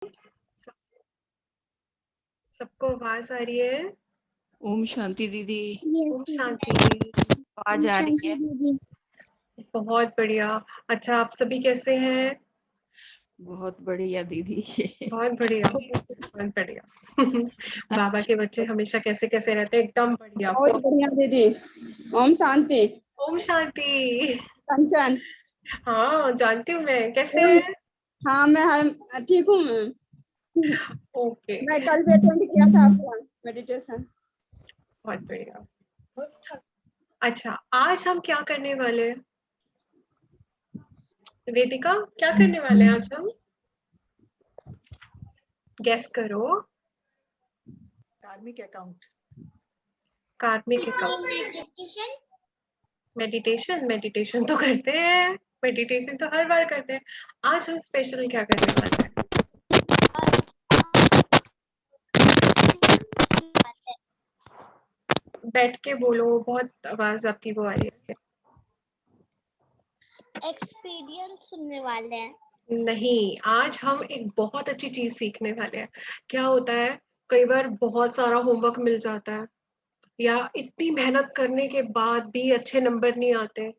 सब सबको आवाज आ रही है? ओम शांति दीदी। ओम शांति। आवाज आ रही है? दीदी। बहुत बढ़िया। अच्छा, आप सभी कैसे हैं? बहुत बढ़िया दीदी। बहुत बढ़िया, बहुत बढ़िया। बाबा के बच्चे हमेशा कैसे कैसे रहते हैं? एकदम बढ़िया। बहुत बढ़िया दीदी। ओम शांति। ओम शांति। कंचन। हाँ, जानती हूँ मैं। कैसे हैं? हाँ, मैं ठीक हूँ। मैं ओके, मैं कल भी अटेंड किया था आपका मेडिटेशन। बहुत बढ़िया। अच्छा, आज हम क्या करने वाले हैं? वेदिका, क्या करने वाले हैं आज हम? गेस करो। कार्मिक अकाउंट। कार्मिक अकाउंट। मेडिटेशन तो करते हैं। मेडिटेशन तो हर बार करते हैं। आज हम स्पेशल क्या करने वाले हैं? बैठ के बोलो, बहुत आवाज आपकी वो आ रही है। एक्सपीरियंस सुनने वाले हैं। नहीं, आज हम एक बहुत अच्छी चीज सीखने वाले हैं। क्या होता है, कई बार बहुत सारा होमवर्क मिल जाता है या इतनी मेहनत करने के बाद भी अच्छे नंबर नहीं आते,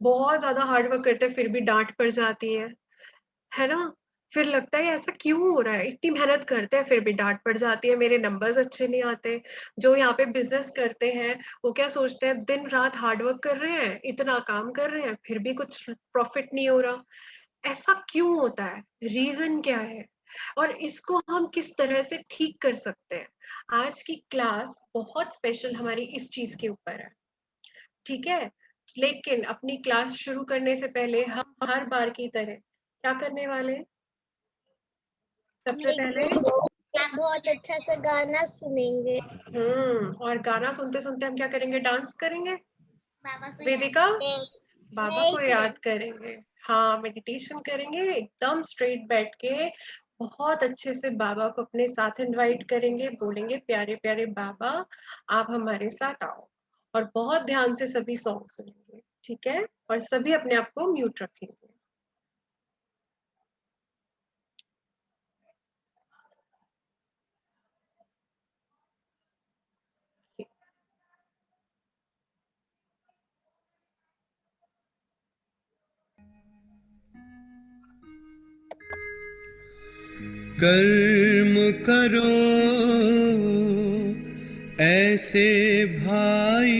बहुत ज्यादा हार्ड वर्क करते हैं फिर भी डांट पड़ जाती है ना? फिर लगता है ऐसा क्यों हो रहा है? इतनी मेहनत करते हैं फिर भी डांट पड़ जाती है, मेरे नंबर्स अच्छे नहीं आते। जो यहाँ पे बिजनेस करते हैं वो क्या सोचते हैं, दिन रात हार्ड वर्क कर रहे हैं, इतना काम कर रहे हैं, फिर भी कुछ प्रॉफिट नहीं हो रहा। ऐसा क्यों होता है? रीजन क्या है? और इसको हम किस तरह से ठीक कर सकते हैं? आज की क्लास बहुत स्पेशल हमारी इस चीज के ऊपर है, ठीक है? लेकिन अपनी क्लास शुरू करने से पहले हम हर बार की तरह क्या करने वाले हैं? सबसे पहले बहुत अच्छा सा गाना सुनेंगे। और गाना सुनते सुनते हम क्या करेंगे? डांस करेंगे। बाबा को वेदिका, याद बाबा को याद करेंगे। हाँ, मेडिटेशन करेंगे एकदम स्ट्रेट बैठ के। बहुत अच्छे से बाबा को अपने साथ इनवाइट करेंगे, बोलेंगे प्यारे प्यारे बाबा, आप हमारे साथ आओ। और बहुत ध्यान से सभी सॉन्ग सुनेंगे, ठीक है? और सभी अपने आप को म्यूट रखेंगे। कर्म करो ऐसे भाई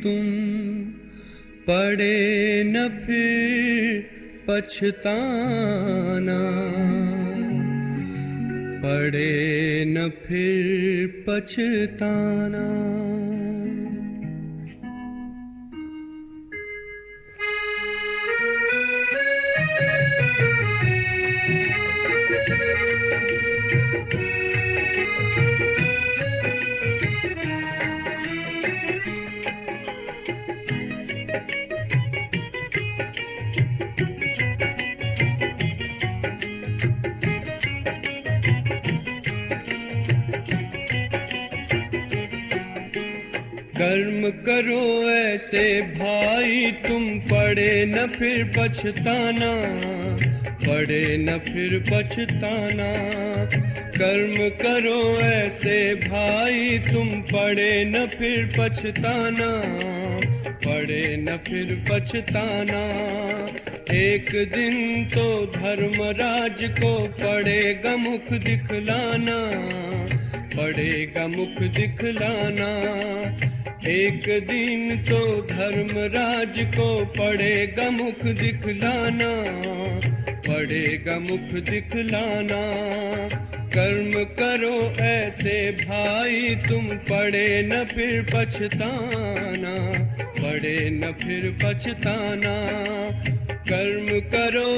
तुम, पड़े न फिर पछताना, पड़े न फिर पछताना। कर्म करो ऐसे भाई तुम, पड़े न फिर पछताना, पड़े न फिर पछताना। कर्म करो ऐसे भाई तुम, पड़े न फिर पछताना, पड़े न फिर पछताना। एक दिन तो धर्मराज को पड़ेगा मुख दिखलाना, पड़ेगा मुख दिखलाना। एक दिन तो धर्मराज को पड़ेगा मुख दिखलाना, पड़ेगा मुख दिखलाना। कर्म करो ऐसे भाई तुम, पड़े न फिर पछताना, पड़े न फिर पछताना। कर्म करो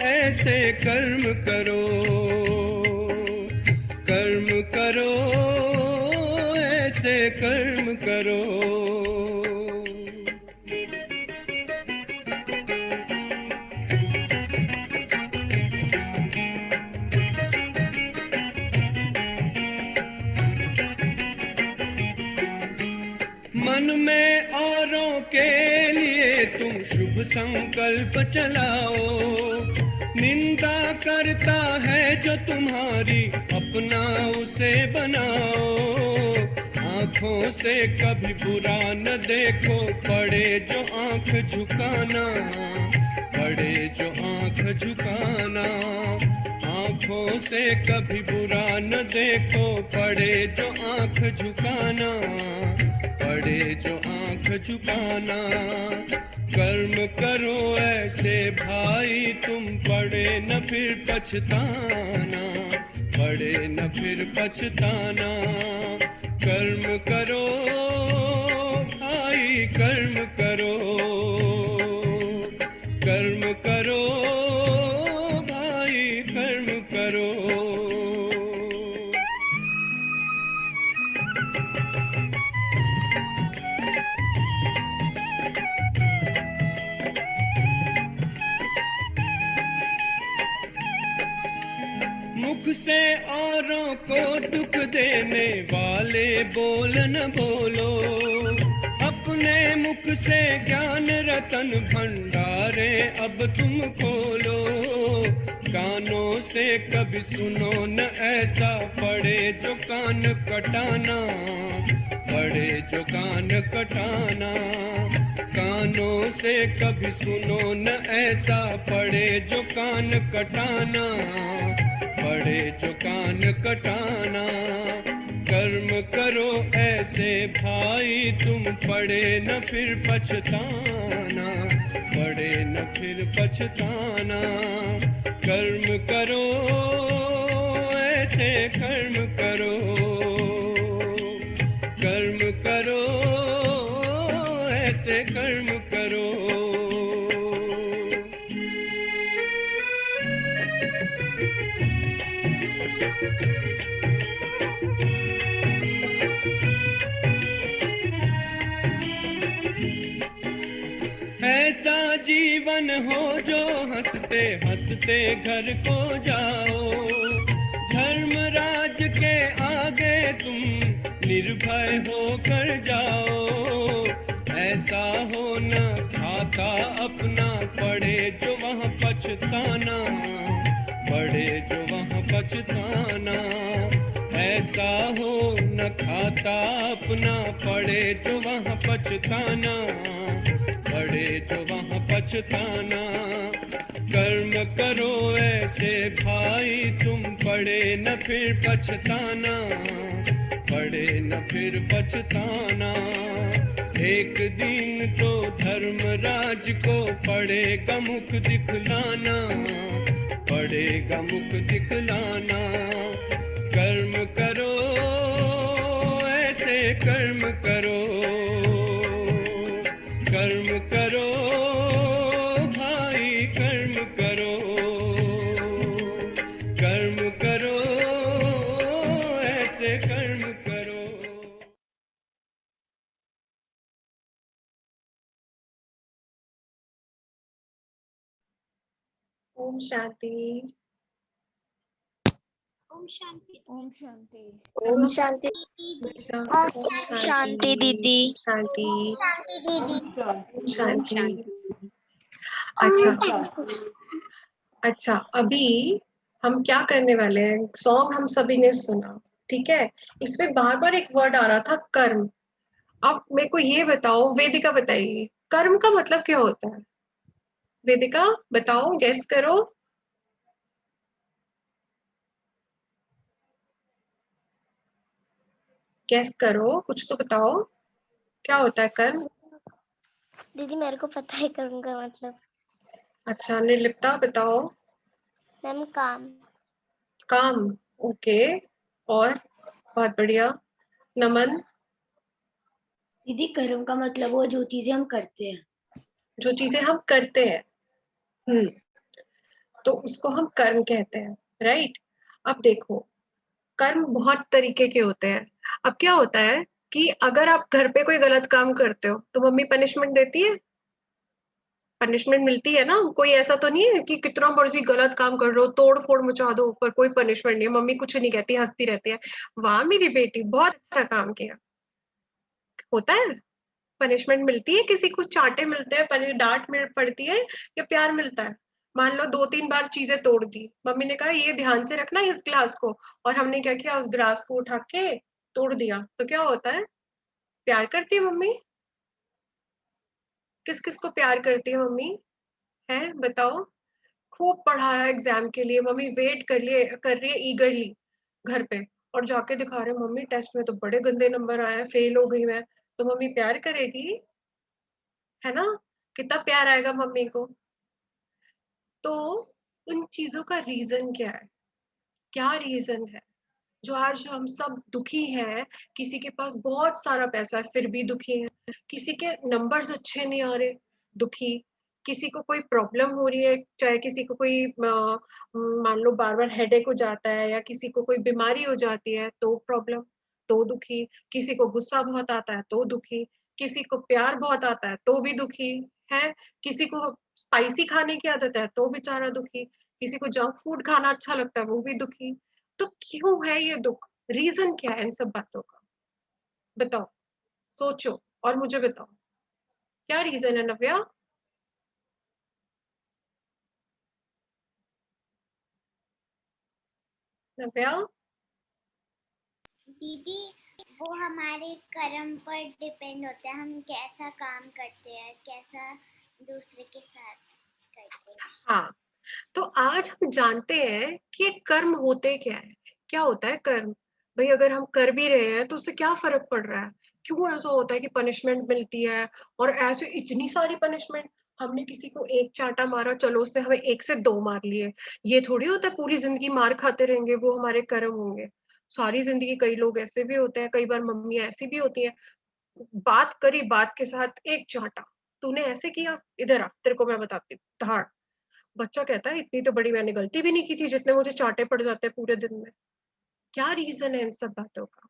ऐसे कर्म करो, कर्म करो ऐसे कर्म करो। मन में औरों के लिए तुम शुभ संकल्प चलाओ, निंदा करता है जो तुम्हारी अपना उसे बनाओ। आंखों से कभी बुरा न देखो, पड़े जो आंख झुकाना, पड़े जो आंख झुकाना। आंखों से कभी बुरा न देखो, पड़े जो आंख झुकाना, पड़े जो आंख झुकाना। कर्म करो ऐसे भाई तुम, पड़े न फिर पछताना, पड़े न फिर पछताना। कर्म करो भाई कर्म करो, कर्म करो भाई कर्म करो। मुख से औरों को दुख देने वाले बोल न बोलो, अपने मुख से ज्ञान रतन भंडारे अब तुम खोलो। कानों से कभी सुनो न ऐसा, पड़े जो कान कटाना, पड़े जो कान कटाना। कानों से कभी सुनो न ऐसा, पड़े जो कान कटाना, पड़े जो कान कटाना। कर्म करो ऐसे भाई तुम, पड़े न फिर पछताना, पड़े न फिर पछताना। कर्म करो ऐसे कर्म करो, कर्म करो ऐसे कर्म करो। ऐसा जीवन हो जो हंसते हंसते घर को जाओ, धर्मराज के आगे तुम निर्भय होकर जाओ। ऐसा हो न खाता अपना, पड़े जो वहाँ पछताना, पड़े जो वहाँ पछताना। ऐसा हो न खाता अपना, पड़े जो वहाँ पछताना, पड़े जो वहाँ पछताना। कर्म करो ऐसे भाई तुम, पड़े न फिर पछताना, पड़े न फिर पछताना। एक दिन तो धर्मराज को पड़ेगा मुख दिखलाना, पड़ेगा मुख दिखलाना। कर्म करो ऐसे कर्म करो, कर्म करो भाई कर्म करो, कर्म करो ऐसे कर्म करो। ओम शांति। ओम शांति। ओम शांति। ओम शांति। शांति दीदी। शांति। शांति दीदी। ओम शांति। अच्छा अच्छा, अभी हम क्या करने वाले हैं, सॉन्ग हम सभी ने सुना, ठीक है। इसमें बार बार एक वर्ड आ रहा था कर्म। अब मेरे को ये बताओ, वेदिका बताइए, कर्म का मतलब क्या होता है? वेदिका बताओ, गेस करो। गेस करो, कुछ तो बताओ, क्या होता है कर्म? दीदी मेरे को पता है कर्म का मतलब। अच्छा, निर्लिप्ता बताओ। मैम काम। काम, ओके। और बहुत बढ़िया। नमन? दीदी कर्म का मतलब वो जो चीजें हम करते हैं। जो चीजें हम करते हैं, तो उसको हम कर्म कहते हैं, राइट। अब देखो, कर्म बहुत तरीके के होते हैं। अब क्या होता है कि अगर आप घर पे कोई गलत काम करते हो तो मम्मी पनिशमेंट देती है, पनिशमेंट मिलती है ना। कोई ऐसा तो नहीं है कि कितना मर्जी गलत काम कर रहे हो, तोड़ फोड़ मचा दो, पर कोई पनिशमेंट नहीं है, मम्मी कुछ नहीं कहती, हंसती रहती है, वाह मेरी बेटी बहुत अच्छा काम किया। होता है? पनिशमेंट मिलती है किसी को, चांटे मिलते हैं, डांट मिल पड़ती है, या प्यार मिलता है? मान लो 2-3 बार चीजें तोड़ दी, मम्मी ने कहा ये ध्यान से रखना इस ग्लास को, और हमने क्या किया, उस ग्लास को उठा के तोड़ दिया, तो क्या होता है? प्यार करती है मम्मी? किस किस को प्यार करती है मम्मी? है बताओ। खूब पढ़ाया एग्जाम के लिए, मम्मी वेट कर रही है ईगरली घर पे, और जाके दिखा रहे मम्मी टेस्ट में तो बड़े गंदे नंबर आए, फेल हो गई मैं, तो मम्मी प्यार करेगी? है ना? कितना प्यार आएगा मम्मी को। तो उन चीजों का रीजन क्या है? क्या रीजन है जो आज हम सब दुखी हैं? किसी के पास बहुत सारा पैसा है फिर भी दुखी है, किसी के नंबर्स अच्छे नहीं आ रहे, दुखी, किसी को कोई प्रॉब्लम हो रही है, चाहे किसी को कोई मान लो बार बार हेडेक हो जाता है, या किसी को कोई बीमारी हो जाती है तो प्रॉब्लम, तो दुखी, किसी को गुस्सा बहुत आता है तो दुखी, किसी को प्यार बहुत आता है तो भी दुखी है, किसी को स्पाइसी खाने की आदत है तो बेचारा दुखी, किसी को जंक फूड खाना अच्छा लगता है वो भी दुखी। तो क्यों है ये दुख? रीजन क्या है इन सब बातों का? बताओ, सोचो और मुझे बताओ, क्या रीजन है नव्या? नव्या? दीदी वो हमारे कर्म पर डिपेंड होता है, हम कैसा काम करते हैं, कैसा दूसरे के साथ करते हैं। हाँ, तो आज हम जानते हैं कि ये कर्म होते क्या है। क्या होता है कर्म? भाई अगर हम कर भी रहे हैं तो उससे क्या फर्क पड़ रहा है? क्यों ऐसा होता है कि पनिशमेंट मिलती है, और ऐसे इतनी सारी पनिशमेंट? हमने किसी को एक चांटा मारा, चलो उसने हमें 1 से 2 मार लिए, ये थोड़ी होता है पूरी जिंदगी मार खाते रहेंगे, वो हमारे कर्म होंगे। सारी जिंदगी कई लोग ऐसे भी होते हैं, कई बार मम्मी ऐसी भी होती है, बात करी बात के साथ एक चांटा, तूने ऐसे किया, इधर आ तेरे को मैं बताती हूँ, धाड़। बच्चा कहता है इतनी तो बड़ी मैंने गलती भी नहीं की थी जितने मुझे चांटे पड़ जाते हैं पूरे दिन में। क्या रीजन है इन सब बातों का?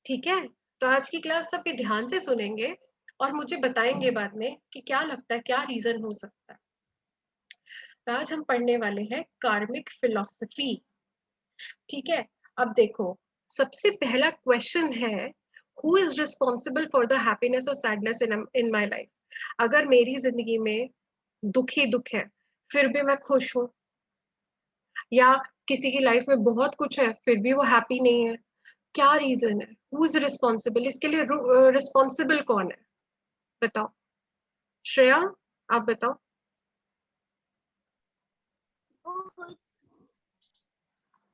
ठीक है, तो आज की क्लास सबके ध्यान से सुनेंगे और मुझे बताएंगे बाद में कि क्या लगता है क्या रीजन हो सकता है। तो आज हम पढ़ने वाले हैं कार्मिक फिलॉसफी। ठीक है, अब देखो, सबसे पहला क्वेश्चन है, who is responsible for the happiness और सैडनेस इन माई लाइफ? अगर मेरी जिंदगी में दुख ही दुख है फिर भी मैं खुश हूँ, या किसी की लाइफ में बहुत कुछ है फिर भी वो हैप्पी नहीं है, क्या रीजन है? Who is responsible? इसके लिए रिस्पॉन्सिबल कौन है? बताओ श्रेया, आप बताओ। वो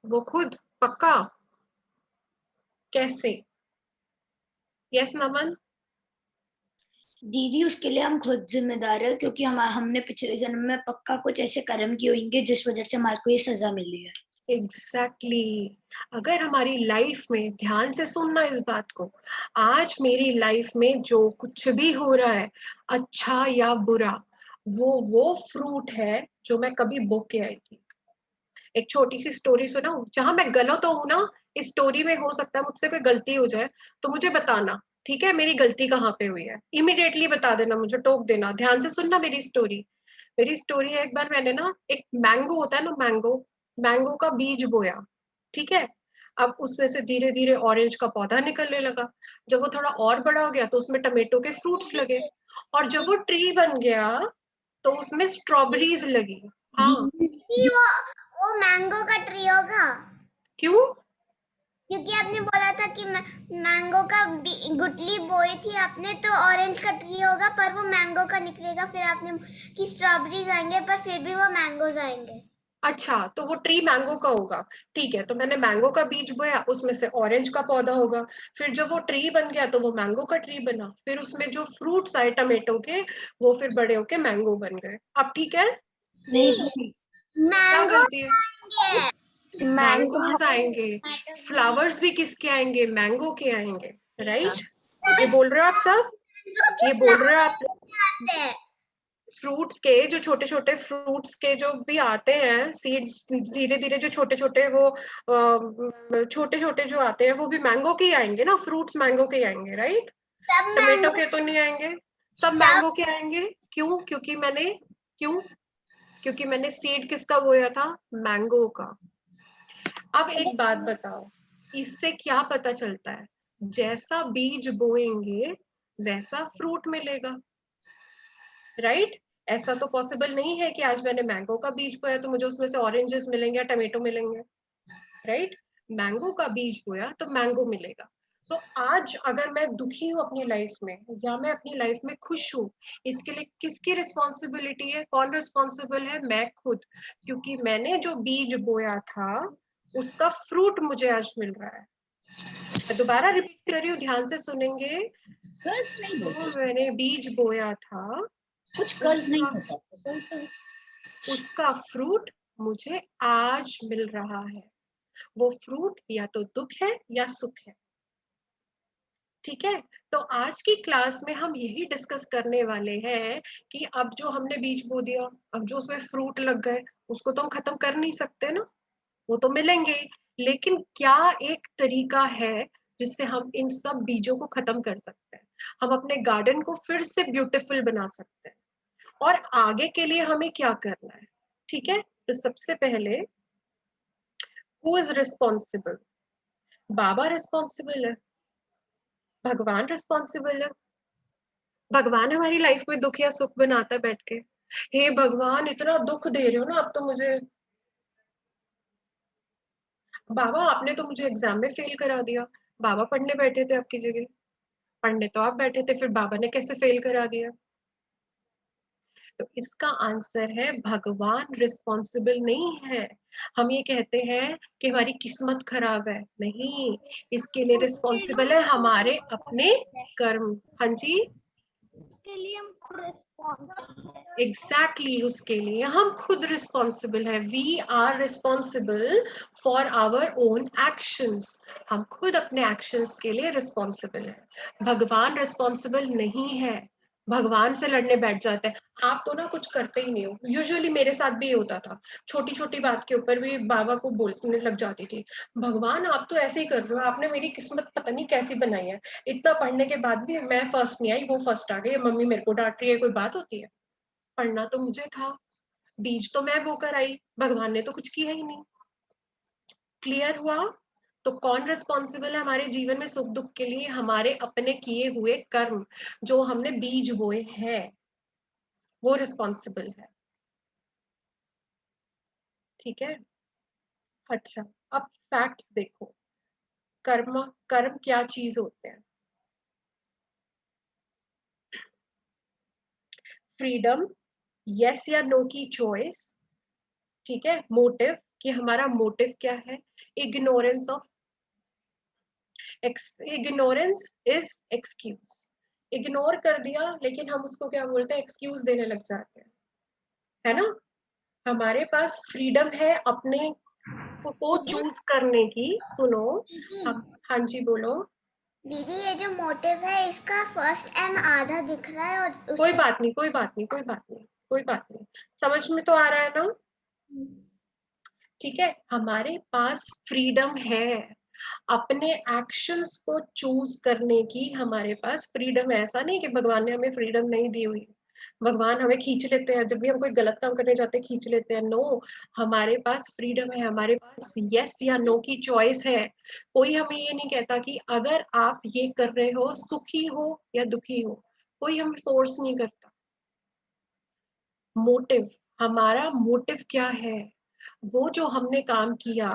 वो खुद? पक्का? कैसे? यस नमन? दीदी उसके लिए हम खुद जिम्मेदार है, क्योंकि हमने पिछले जन्म में पक्का कुछ ऐसे कर्म किए होंगे जिस वजह से हमारे को ये सजा मिली है। Exactly exactly. अगर हमारी लाइफ में, ध्यान से सुनना इस बात को, आज मेरी लाइफ में जो कुछ भी हो रहा है अच्छा या बुरा, वो फ्रूट है जो मैं कभी बो के आई थी। एक छोटी सी स्टोरी सुनाऊं? जहां मैं गलत हूं ना, इस स्टोरी में हो सकता है मुझसे कोई गलती हो जाए, तो मुझे बताना, ठीक है? मेरी गलती कहाँ पे हुई है इमीडिएटली बता देना, मुझे टोक देना। ध्यान से सुनना मेरी स्टोरी। मेरी स्टोरी है, एक बार मैंने ना, एक मैंगो होता है ना, मैंगो, मैंगो का बीज बोया, ठीक है? अब उसमें से धीरे धीरे ऑरेंज का पौधा निकलने लगा, जब वो थोड़ा और बड़ा हो गया तो उसमें टमेटो के फ्रूट्स लगे, और जब वो ट्री बन गया तो उसमें स्ट्रॉबेरीज लगी। हाँ। दीदी वो मैंगो का ट्री होगा, क्यों? क्योंकि आपने बोला था कि मैंगो का गुटली बोई थी आपने, तो ऑरेंज का ट्री होगा पर वो मैंगो का निकलेगा, फिर आपने कि स्ट्रॉबेरीज आएंगे पर फिर भी वो मैंगोज आएंगे। अच्छा, तो वो ट्री मैंगो का होगा, ठीक है? तो मैंने मैंगो का बीज बोया, उसमें से ऑरेंज का पौधा होगा, फिर जब वो ट्री बन गया तो वो मैंगो का ट्री बना, फिर उसमें जो फ्रूट्स आए टमेटो के, वो फिर बड़े होके मैंगो बन गए। अब ठीक है? नहीं दीदी, क्या मैंगो गलती है? मैंगोज आएंगे, फ्लावर्स भी किसके आएंगे? मैंगो के आएंगे, राइट? ये बोल रहे हो आप सब? ये बोल रहे हो आप? फ्रूट्स के जो छोटे छोटे फ्रूट्स के जो भी आते हैं सीड्स, धीरे धीरे जो छोटे छोटे वो छोटे छोटे जो आते हैं वो भी मैंगो के ही आएंगे ना, फ्रूट्स मैंगो के ही आएंगे, राइट? सब टमेटो मैंगो के तो नहीं आएंगे। सब सब मैंगो के आएंगे। क्यों? क्यों? क्योंकि मैंने सीड किसका बोया था? मैंगो का। अब एक बात बताओ, इससे क्या पता चलता है? जैसा बीज बोएंगे वैसा फ्रूट मिलेगा, राइट? ऐसा तो पॉसिबल नहीं है कि आज मैंने मैंगो का बीज बोया तो मुझे उसमें से ऑरेंजेस मिलेंगे या टमेटो मिलेंगे, राइट? मैंगो का बीज बोया तो मैंगो मिलेगा। तो आज अगर मैं दुखी हूँ अपनी लाइफ में या मैं अपनी लाइफ में खुश हूँ, इसके लिए किसकी रिस्पॉन्सिबिलिटी है? कौन रिस्पॉन्सिबल है? मैं खुद, क्योंकि मैंने जो बीज बोया था उसका फ्रूट मुझे आज मिल रहा है। मैं दोबारा रिपीट कर रही हूँ, ध्यान से सुनेंगे। कर्ज नहीं तो बोलते, मैंने बीज बोया था, कुछ कर्ज नहीं उसका होता। उसका फ्रूट मुझे आज मिल रहा है। वो फ्रूट या तो दुख है या सुख है। ठीक है, तो आज की क्लास में हम यही डिस्कस करने वाले हैं कि अब जो हमने बीज बो दिया, अब जो उसमें फ्रूट लग गए, उसको तो हम खत्म कर नहीं सकते ना, वो तो मिलेंगे ही। लेकिन क्या एक तरीका है जिससे हम इन सब बीजों को खत्म कर सकते हैं, हम अपने गार्डन को फिर से ब्यूटीफुल बना सकते हैं, और आगे के लिए हमें क्या करना है? ठीक है, तो सबसे पहले who is responsible? Baba responsible है, भगवान रिस्पॉन्सिबल है। भगवान हमारी लाइफ में दुख या सुख बनाता है बैठ के, हे भगवान इतना दुख दे रहे हो ना अब तो मुझे, बाबा आपने तो मुझे एग्जाम में फेल करा दिया। बाबा पढ़ने बैठे थे आपकी जगह, पढ़ने तो आप बैठे थे, फिर बाबा ने कैसे फेल करा दिया? तो इसका आंसर है भगवान रिस्पॉन्सिबल नहीं है। हम ये कहते हैं कि हमारी किस्मत खराब है, नहीं, इसके लिए रिस्पॉन्सिबल है हमारे अपने कर्म। हाँ जी, उसके लिए हम खुद रिस्पॉन्सिबल है। एग्जैक्टली उसके लिए हम खुद रिस्पॉन्सिबल है। We are responsible for our own actions. हम खुद अपने एक्शंस के लिए रिस्पॉन्सिबल है, भगवान रिस्पॉन्सिबल नहीं है। भगवान से लड़ने बैठ जाते हैं, आप तो ना कुछ करते ही नहीं हो। यूजुअली मेरे साथ भी ये होता था, छोटी छोटी बात के ऊपर भी बाबा को बोलने लग जाती थी, भगवान आप तो ऐसे ही कर रहे हो, आपने मेरी किस्मत पता नहीं कैसी बनाई है, इतना पढ़ने के बाद भी मैं फर्स्ट नहीं आई, वो फर्स्ट आ गई, मम्मी मेरे को डांट रही है, कोई बात होती है? पढ़ना तो मुझे था, बीज तो मैं बोकर आई, भगवान ने तो कुछ किया ही नहीं। क्लियर हुआ? तो कौन रिस्पॉन्सिबल है हमारे जीवन में सुख दुख के लिए? हमारे अपने किए हुए कर्म, जो हमने बीज बोए हैं, वो रिस्पॉन्सिबल है। ठीक है, अच्छा, अब फैक्ट्स देखो, कर्म कर्म क्या चीज होते हैं? फ्रीडम, यस या नो की चॉइस, ठीक है, मोटिव, कि हमारा मोटिव क्या है, ignorance of, ignorance is excuse, ignore कर दिया लेकिन हम उसको क्या बोलते हैं, एक्सक्यूज देने लग जाते हैं, है ना? हमारे पास फ्रीडम है अपने को चूज करने की। सुनो, हम, हाँ जी बोलो। दीदी ये जो मोटिव है इसका फर्स्ट एम आधा दिख रहा है और कोई उसके बात नहीं, कोई बात नहीं, कोई बात नहीं, कोई बात नहीं, समझ में तो आ रहा है ना? ठीक है, हमारे पास फ्रीडम है अपने एक्शंस को चूज करने की, हमारे पास फ्रीडम है। ऐसा नहीं कि भगवान ने हमें फ्रीडम नहीं दी हुई, भगवान हमें खींच लेते हैं जब भी हम कोई गलत काम करने जाते हैं, खींच लेते हैं। नो, हमारे पास फ्रीडम है, हमारे पास यस या नो की चॉइस है। कोई हमें ये नहीं कहता कि अगर आप ये कर रहे हो, सुखी हो या दुखी हो, कोई हमें फोर्स नहीं करता। मोटिव, हमारा मोटिव क्या है, वो जो हमने काम किया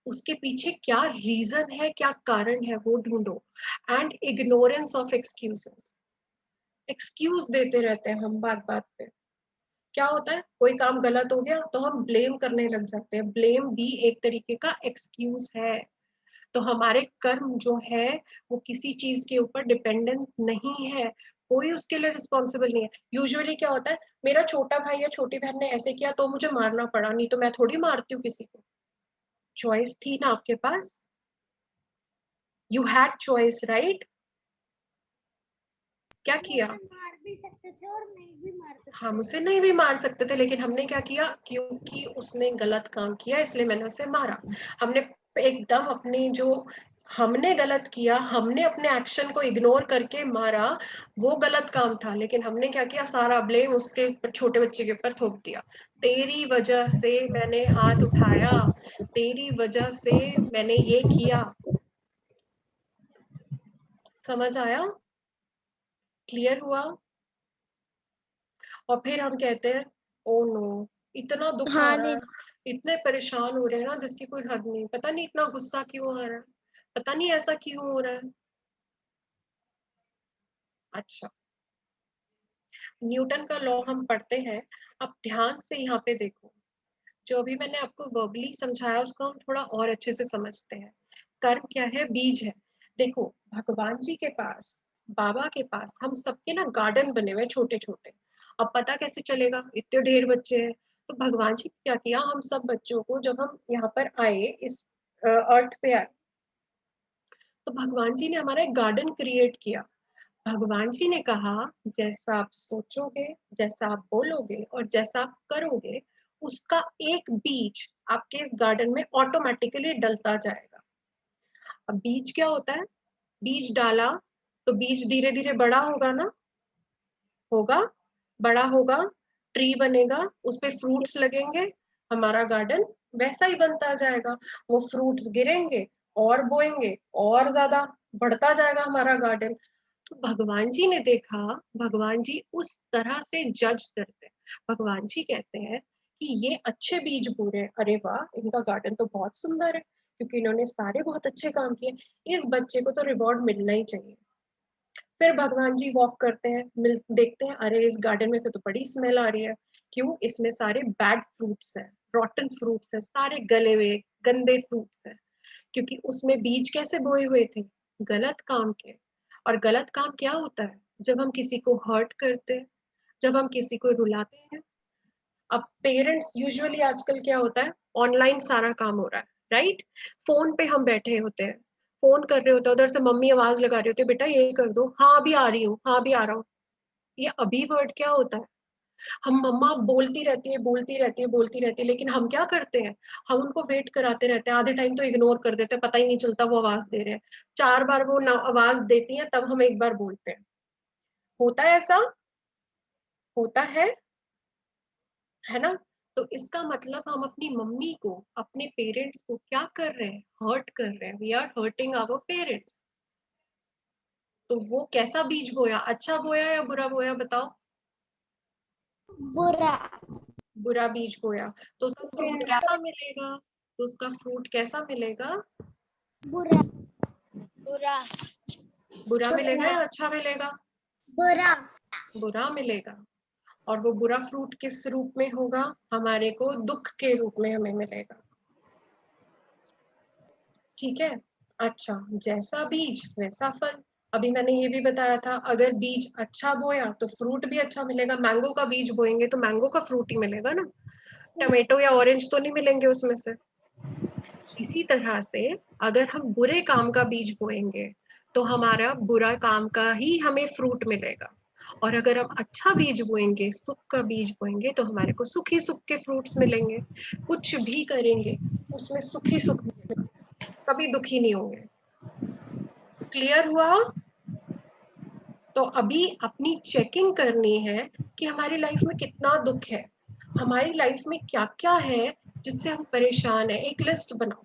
उसके पीछे क्या रीजन है, क्या कारण है, वो ढूंढो। And ignorance of excuses, excuse देते रहते हैं हम बात बात पे। क्या होता है, कोई काम गलत हो गया तो हम ब्लेम करने लग जाते हैं, ब्लेम भी एक तरीके का एक्सक्यूज है। तो हमारे कर्म जो है वो किसी चीज के ऊपर डिपेंडेंट नहीं है, कोई उसके लिए रिस्पॉन्सिबल नहीं है। यूजुअली क्या होता है, मेरा छोटा भाई या छोटी बहन ने ऐसे किया तो मुझे मारना पड़ा, नहीं तो मैं थोड़ी मारती हूँ किसी को। चॉइस थी ना आपके पास, यू हैड चॉइस, राइट? क्या किया? मार भी सकते थे और नहीं भी मार सकते। हम उसे नहीं भी मार सकते थे, लेकिन हमने क्या किया, क्योंकि उसने गलत काम किया इसलिए मैंने उसे मारा। हमने एकदम अपनी जो हमने गलत किया, हमने अपने एक्शन को इग्नोर करके मारा, वो गलत काम था, लेकिन हमने क्या किया, सारा ब्लेम उसके ऊपर, छोटे बच्चे के ऊपर थोप दिया। तेरी वजह से मैंने हाथ उठाया, तेरी वजह से मैंने ये किया। समझ आया? क्लियर हुआ? और फिर हम कहते हैं ओ नो, इतना दुख आ हाँ रहा है, इतने परेशान हो रहे हैं ना जिसकी कोई हद नहीं, पता नहीं इतना गुस्सा क्यों आ रहा है, पता नहीं ऐसा क्यों हो रहा है। अच्छा, न्यूटन का लॉ हम पढ़ते हैं, अब ध्यान से यहाँ पे देखो, जो अभी मैंने आपको वर्बली समझाया उसको हम थोड़ा और अच्छे से समझते हैं। कर्म क्या है? बीज है। देखो भगवान जी के पास, बाबा के पास हम सबके ना गार्डन बने हुए छोटे छोटे। अब पता कैसे चलेगा, इतने ढेर बच्चे हैं। तो भगवान जी ने क्या किया, हम सब बच्चों को जब हम यहाँ पर आए, इस अर्थ पे आए, तो भगवान जी ने हमारा एक गार्डन क्रिएट किया। भगवान जी ने कहा जैसा आप सोचोगे, जैसा आप बोलोगे और जैसा आप करोगे, उसका एक बीज आपके इस गार्डन में ऑटोमेटिकली डलता जाएगा। अब बीज क्या होता है? बीज डाला तो बीज धीरे धीरे बड़ा होगा ना, होगा, बड़ा होगा, ट्री बनेगा, उस पे फ्रूट्स लगेंगे, हमारा गार्डन वैसा ही बनता जाएगा। वो फ्रूट्स गिरेंगे और बोएंगे और ज्यादा बढ़ता जाएगा हमारा गार्डन। तो भगवान जी ने देखा, भगवान जी उस तरह से जज करते हैं। भगवान जी कहते हैं कि ये अच्छे बीज बो रहे हैं, अरे वाह इनका गार्डन तो बहुत सुंदर है क्योंकि इन्होंने सारे बहुत अच्छे काम किए, इस बच्चे को तो रिवॉर्ड मिलना ही चाहिए। फिर भगवान जी वॉक करते हैं, देखते हैं अरे इस गार्डन में से तो बड़ी स्मेल आ रही है, क्यों? इसमें सारे बैड फ्रूट्स हैं, रॉटन फ्रूट्स हैं, सारे गले हुए गंदे फ्रूट्स हैं, क्योंकि उसमें बीज कैसे बोए हुए थे? गलत काम के। और गलत काम क्या होता है? जब हम किसी को हर्ट करते हैं, जब हम किसी को रुलाते हैं। अब पेरेंट्स यूजुअली आजकल क्या होता है, ऑनलाइन सारा काम हो रहा है, राइट? फोन पे हम बैठे होते हैं, फोन कर रहे होते हैं, उधर से मम्मी आवाज लगा रही होती है, बेटा ये कर दो, हाँ अभी आ रही हूँ, हाँ अभी आ रहा हूँ। ये अभी वर्ड क्या होता है? हम मम्मा बोलती रहती है, बोलती रहती है, बोलती रहती है, लेकिन हम क्या करते हैं, हम उनको वेट कराते रहते हैं, आधे टाइम तो इग्नोर कर देते हैं, पता ही नहीं चलता वो आवाज दे रहे हैं। 4 बार वो आवाज देती है तब हम एक बार बोलते हैं। होता है ऐसा? होता है ना? तो इसका मतलब हम अपनी मम्मी को, अपने पेरेंट्स को क्या कर रहे हैं? हर्ट कर रहे हैं। We are hurting our parents. तो वो कैसा बीज बोया? अच्छा बोया या बुरा बोया, बताओ? बुरा। बुरा बीज बोया। तो उसका फ्रूट कैसा मिलेगा? तो उसका फ्रूट कैसा मिलेगा? बुरा। बुरा। बुरा मिलेगा या अच्छा मिलेगा? बुरा। बुरा मिलेगा। और वो बुरा फ्रूट किस रूप में होगा? हमारे को दुख के रूप में हमें मिलेगा। ठीक है? अच्छा, जैसा बीज वैसा फल। अभी मैंने ये भी बताया था, अगर बीज अच्छा बोया तो फ्रूट भी अच्छा मिलेगा। मैंगो का बीज बोएंगे तो मैंगो का फ्रूट ही मिलेगा ना, टमेटो या ऑरेंज तो नहीं मिलेंगे उसमें से। इसी तरह से अगर हम बुरे काम का बीज बोएंगे तो हमारा बुरा काम का ही हमें फ्रूट मिलेगा। और अगर हम अच्छा बीज बोएंगे, सुख का बीज बोएंगे, तो हमारे को सुख ही सुख के फ्रूट्स मिलेंगे। कुछ भी करेंगे उसमें सुख ही सुख मिलेगा, कभी दुखी नहीं होंगे। क्लियर हुआ? तो अभी अपनी चेकिंग करनी है कि हमारी लाइफ में कितना दुख है, हमारी लाइफ में क्या क्या है जिससे हम परेशान है। एक लिस्ट बनाओ,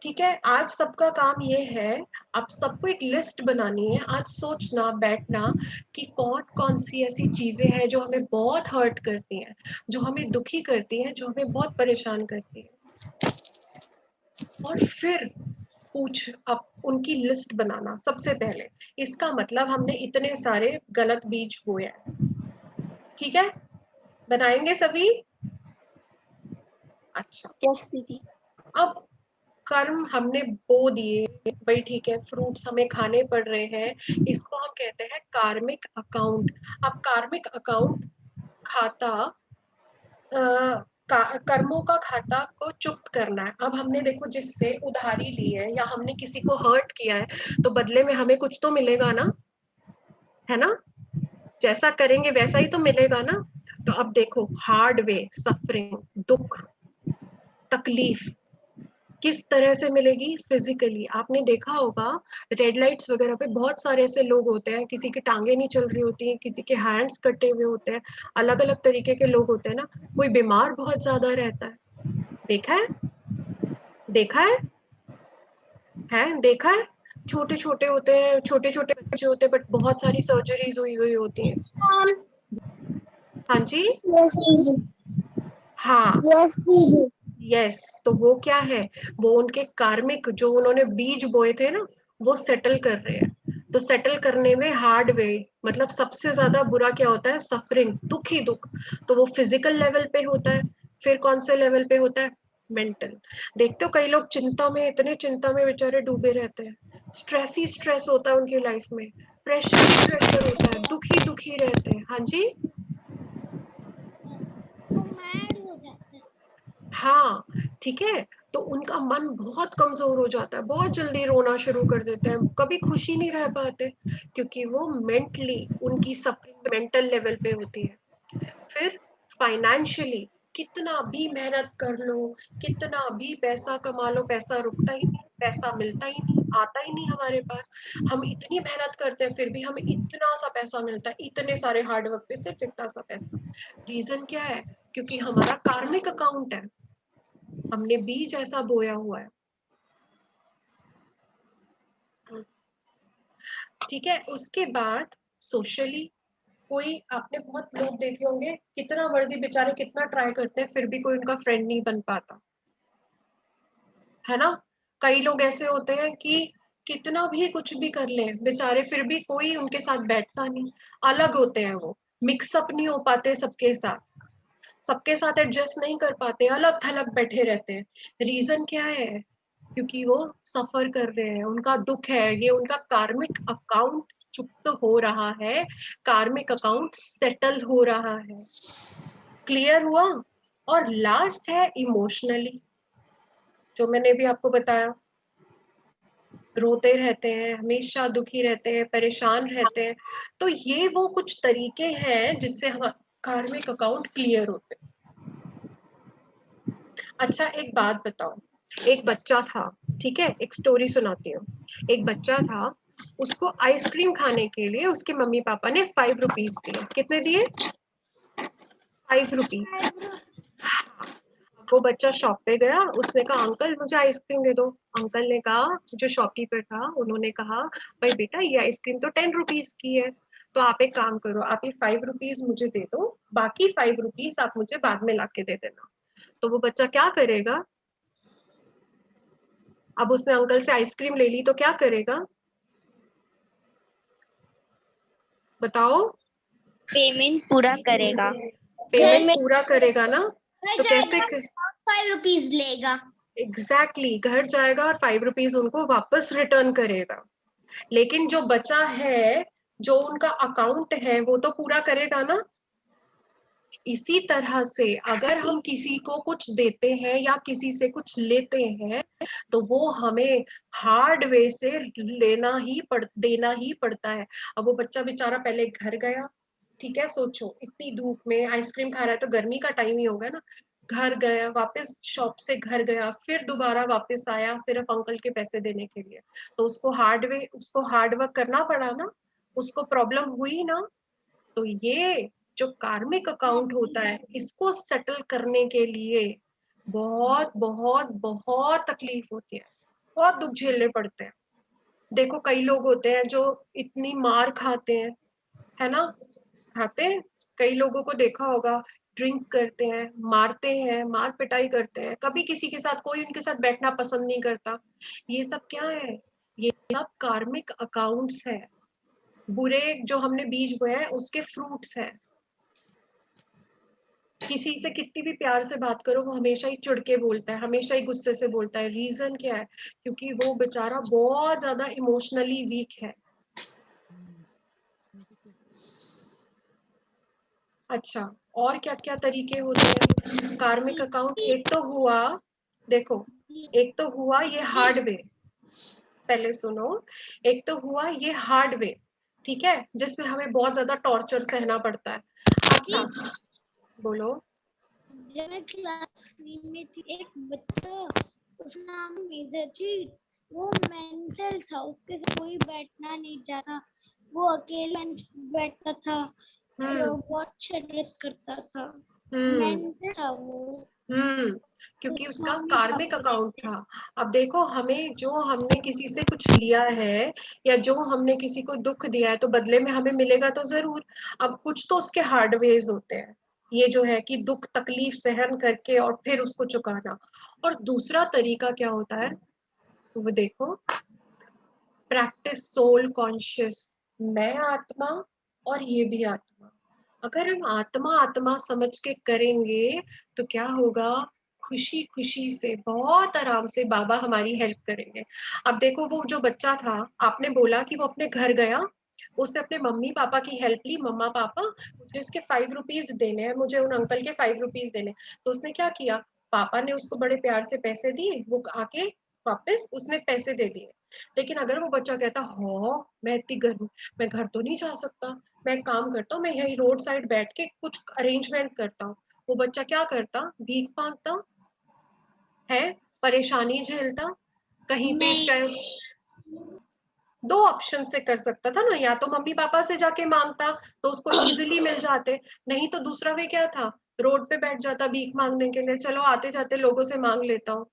ठीक है? आज सबका काम ये है, आप सबको एक लिस्ट बनानी है। आज सोचना, बैठना कि कौन कौन सी ऐसी चीजें हैं जो हमें बहुत हर्ट करती हैं, जो हमें दुखी करती हैं, जो हमें बहुत परेशान करती हैं। और फिर अब उनकी लिस्ट बनाना सबसे पहले। इसका मतलब हमने इतने सारे गलत बीज बोए हैं। ठीक है? बनाएंगे सभी? अच्छा, यस दीदी। अब कर्म हमने बो दिए, भाई ठीक है, फ्रूट्स हमें खाने पड़ रहे हैं, इसको हम कहते हैं कार्मिक अकाउंट। अब कार्मिक अकाउंट खाता, कर्मों का खाता को चुक्त करना है। अब हमने देखो जिससे उधारी ली है या हमने किसी को हर्ट किया है, तो बदले में हमें कुछ तो मिलेगा ना, है ना? जैसा करेंगे वैसा ही तो मिलेगा ना। तो अब देखो, हार्ड वे, सफरिंग, दुख, तकलीफ किस तरह से मिलेगी? फिजिकली। आपने देखा होगा रेड लाइट्स वगैरह पे बहुत सारे ऐसे लोग होते हैं, किसी की टांगे नहीं चल रही होती हैं, किसी के हैंड्स कटे हुए होते हैं, अलग अलग तरीके के लोग होते हैं ना। कोई बीमार बहुत ज्यादा रहता है, देखा है? देखा है देखा है? छोटे छोटे होते हैं, छोटे छोटे बच्चे होते हैं, बट बहुत सारी सर्जरीज हुई होती हैं। हाँ जी, यस दीदी, हाँ, यस दीदी, यस। तो वो क्या है, वो उनके कार्मिक जो उन्होंने बीज बोए थे ना, वो सेटल कर रहे हैं। तो सेटल करने में हार्ड वे, मतलब सबसे ज्यादा बुरा क्या होता है, सफरिंग, दुख ही दुख। तो वो फिजिकल लेवल पे होता है, फिर कौन से लेवल पे होता है, मेंटल। देखते हो कई लोग चिंता में, इतने चिंता में बेचारे डूबे रहते हैं, स्ट्रेस ही स्ट्रेस होता है उनकी लाइफ में, प्रेशर ही प्रेशर होता है, दुखी रहते हैं। हाँ जी, हाँ, ठीक है। तो उनका मन बहुत कमजोर हो जाता है, बहुत जल्दी रोना शुरू कर देते हैं, कभी खुशी नहीं रह पाते, क्योंकि वो मेंटली, उनकी सफरिंग मेंटल लेवल पे होती है। फिर फाइनेंशियली कितना भी मेहनत कर लो, कितना भी पैसा कमा लो, पैसा रुकता ही नहीं, पैसा मिलता ही नहीं, आता ही नहीं हमारे पास। हम इतनी मेहनत करते हैं, फिर भी हमें इतना सा पैसा मिलता है, इतने सारे हार्डवर्क पे सिर्फ इतना सा पैसा। रीजन क्या है, क्योंकि हमारा कार्मिक अकाउंट है, हमने बीज ऐसा बोया हुआ है। ठीक है। उसके बाद सोशली, कोई आपने बहुत लोग देखे होंगे, कितना मर्जी बेचारे कितना ट्राई करते हैं, फिर भी कोई उनका फ्रेंड नहीं बन पाता, है ना। कई लोग ऐसे होते हैं कि कितना भी कुछ भी कर ले बेचारे, फिर भी कोई उनके साथ बैठता नहीं, अलग होते हैं वो, मिक्सअप नहीं हो पाते सबके साथ एडजस्ट नहीं कर पाते, अलग थलग बैठे रहते हैं। रीजन क्या है, क्योंकि वो सफर कर रहे हैं, उनका दुख है, ये उनका कार्मिक अकाउंट चुप्त हो रहा है, कार्मिक अकाउंट सेटल हो रहा है। क्लियर हुआ। और लास्ट है इमोशनली, जो मैंने भी आपको बताया, रोते रहते हैं, हमेशा दुखी रहते हैं, परेशान रहते हैं। तो ये वो कुछ तरीके हैं जिससे हम कार्मिक अकाउंट क्लियर होते हैं। अच्छा, एक बात बताओ, एक बच्चा था, ठीक है, एक स्टोरी सुनाती हूँ। एक बच्चा था, उसको आइसक्रीम खाने के लिए उसके मम्मी पापा ने 5 रुपीज दिए। कितने दिए, 5 रुपीज। वो बच्चा शॉप पे गया, उसने कहा अंकल मुझे आइसक्रीम दे दो। अंकल ने कहा, जो शॉपकीपर था, उन्होंने कहा भाई बेटा ये आइसक्रीम तो 10 रुपीज की है, तो आप एक काम करो, आप ये 5 रुपीज मुझे दे दो, बाकी 5 रुपीज आप मुझे बाद में लाके दे देना। तो वो बच्चा क्या करेगा, अब उसने अंकल से आइसक्रीम ले ली तो क्या करेगा, बताओ। पेमेंट पूरा करेगा। पेमेंट पूरा करेगा ना, तो कैसे 5 रुपीज लेगा। एग्जैक्टली, घर जाएगा और 5 रुपीज उनको वापस रिटर्न करेगा। लेकिन जो बचा है, जो उनका अकाउंट है, वो तो पूरा करेगा ना। इसी तरह से अगर हम किसी को कुछ देते हैं या किसी से कुछ लेते हैं, तो वो हमें हार्ड वे से देना ही पड़ता है। अब वो बच्चा बेचारा पहले घर गया, ठीक है, सोचो इतनी धूप में आइसक्रीम खा रहा है, तो गर्मी का टाइम ही होगा ना। घर गया, वापस शॉप से घर गया, फिर दोबारा वापस आया सिर्फ अंकल के पैसे देने के लिए। तो उसको हार्ड वर्क करना पड़ा ना, उसको प्रॉब्लम हुई ना। तो ये जो कार्मिक अकाउंट होता है, इसको सेटल करने के लिए बहुत बहुत बहुत तकलीफ होती है, बहुत दुख झेलने पड़ते हैं। देखो कई लोग होते हैं जो इतनी मार खाते हैं, है ना, खाते हैं। कई लोगों को देखा होगा, ड्रिंक करते हैं, मारते हैं, मार पिटाई करते हैं, कभी किसी के साथ, कोई उनके साथ बैठना पसंद नहीं करता। ये सब क्या है, ये सब कार्मिक अकाउंट्स है, बुरे जो हमने बीज बोए हैं उसके फ्रूट्स है। किसी से कितनी भी प्यार से बात करो, वो हमेशा ही चिढ़ के बोलता है, हमेशा ही गुस्से से बोलता है। रीजन क्या है, क्योंकि वो बेचारा बहुत ज्यादा इमोशनली वीक है। अच्छा, और क्या क्या तरीके होते हैं कार्मिक अकाउंट, एक तो हुआ, देखो, एक तो हुआ ये हार्ड वे, पहले सुनो। एक तो हुआ ये हार्ड वे, ठीक है, जिसमें हमें बहुत ज्यादा टॉर्चर सहना पड़ता है। अच्छा, बोलो। जब मैं क्लास 3 में थी, एक बच्चा, उसका नाम मेजर थी, वो मेंटल था, उसके साथ कोई बैठना नहीं चाहता, वो अकेला बैठता था, बहुत शरारत करता था, मेंटल था वो। क्योंकि उसका कार्मिक अकाउंट था। अब देखो, हमें जो हमने किसी से कुछ लिया है या जो हमने किसी को दुख दिया है, तो बदले में हमें मिलेगा तो जरूर। अब कुछ तो उसके हार्डवेज होते हैं, ये जो है कि दुख तकलीफ सहन करके और फिर उसको चुकाना। और दूसरा तरीका क्या होता है, तो वो देखो, प्रैक्टिस सोल कॉन्शियस, मैं आत्मा और ये भी आत्मा। अगर हम आत्मा आत्मा समझ के करेंगे तो क्या होगा, खुशी खुशी से बहुत आराम से बाबा हमारी हेल्प करेंगे। अब देखो वो जो बच्चा था, आपने बोला कि वो अपने घर गया, उसने अपने मम्मी पापा की हेल्प ली, मम्मा पापा मुझे इसके 5 रुपीज देने हैं, मुझे उन अंकल के 5 रुपीज देने। तो उसने क्या किया, पापा ने उसको बड़े प्यार से पैसे दिए, वो आके वापस उसने पैसे दे दिए। लेकिन अगर वो बच्चा कहता हाँ मैं इतनी गर्मी, मैं घर तो नहीं जा सकता, मैं एक काम करता हूँ, मैं यही रोड साइड बैठ के कुछ अरेंजमेंट करता हूँ, वो बच्चा क्या करता, भीख मांगता है, परेशानी झेलता, कहीं पे नहीं, चाहे दो ऑप्शन से कर सकता था ना, या तो मम्मी पापा से जाके मांगता तो उसको इजीली मिल जाते, नहीं तो दूसरा वे क्या था, रोड पे बैठ जाता भीख मांगने के लिए, चलो आते जाते लोगों से मांग लेता हूँ,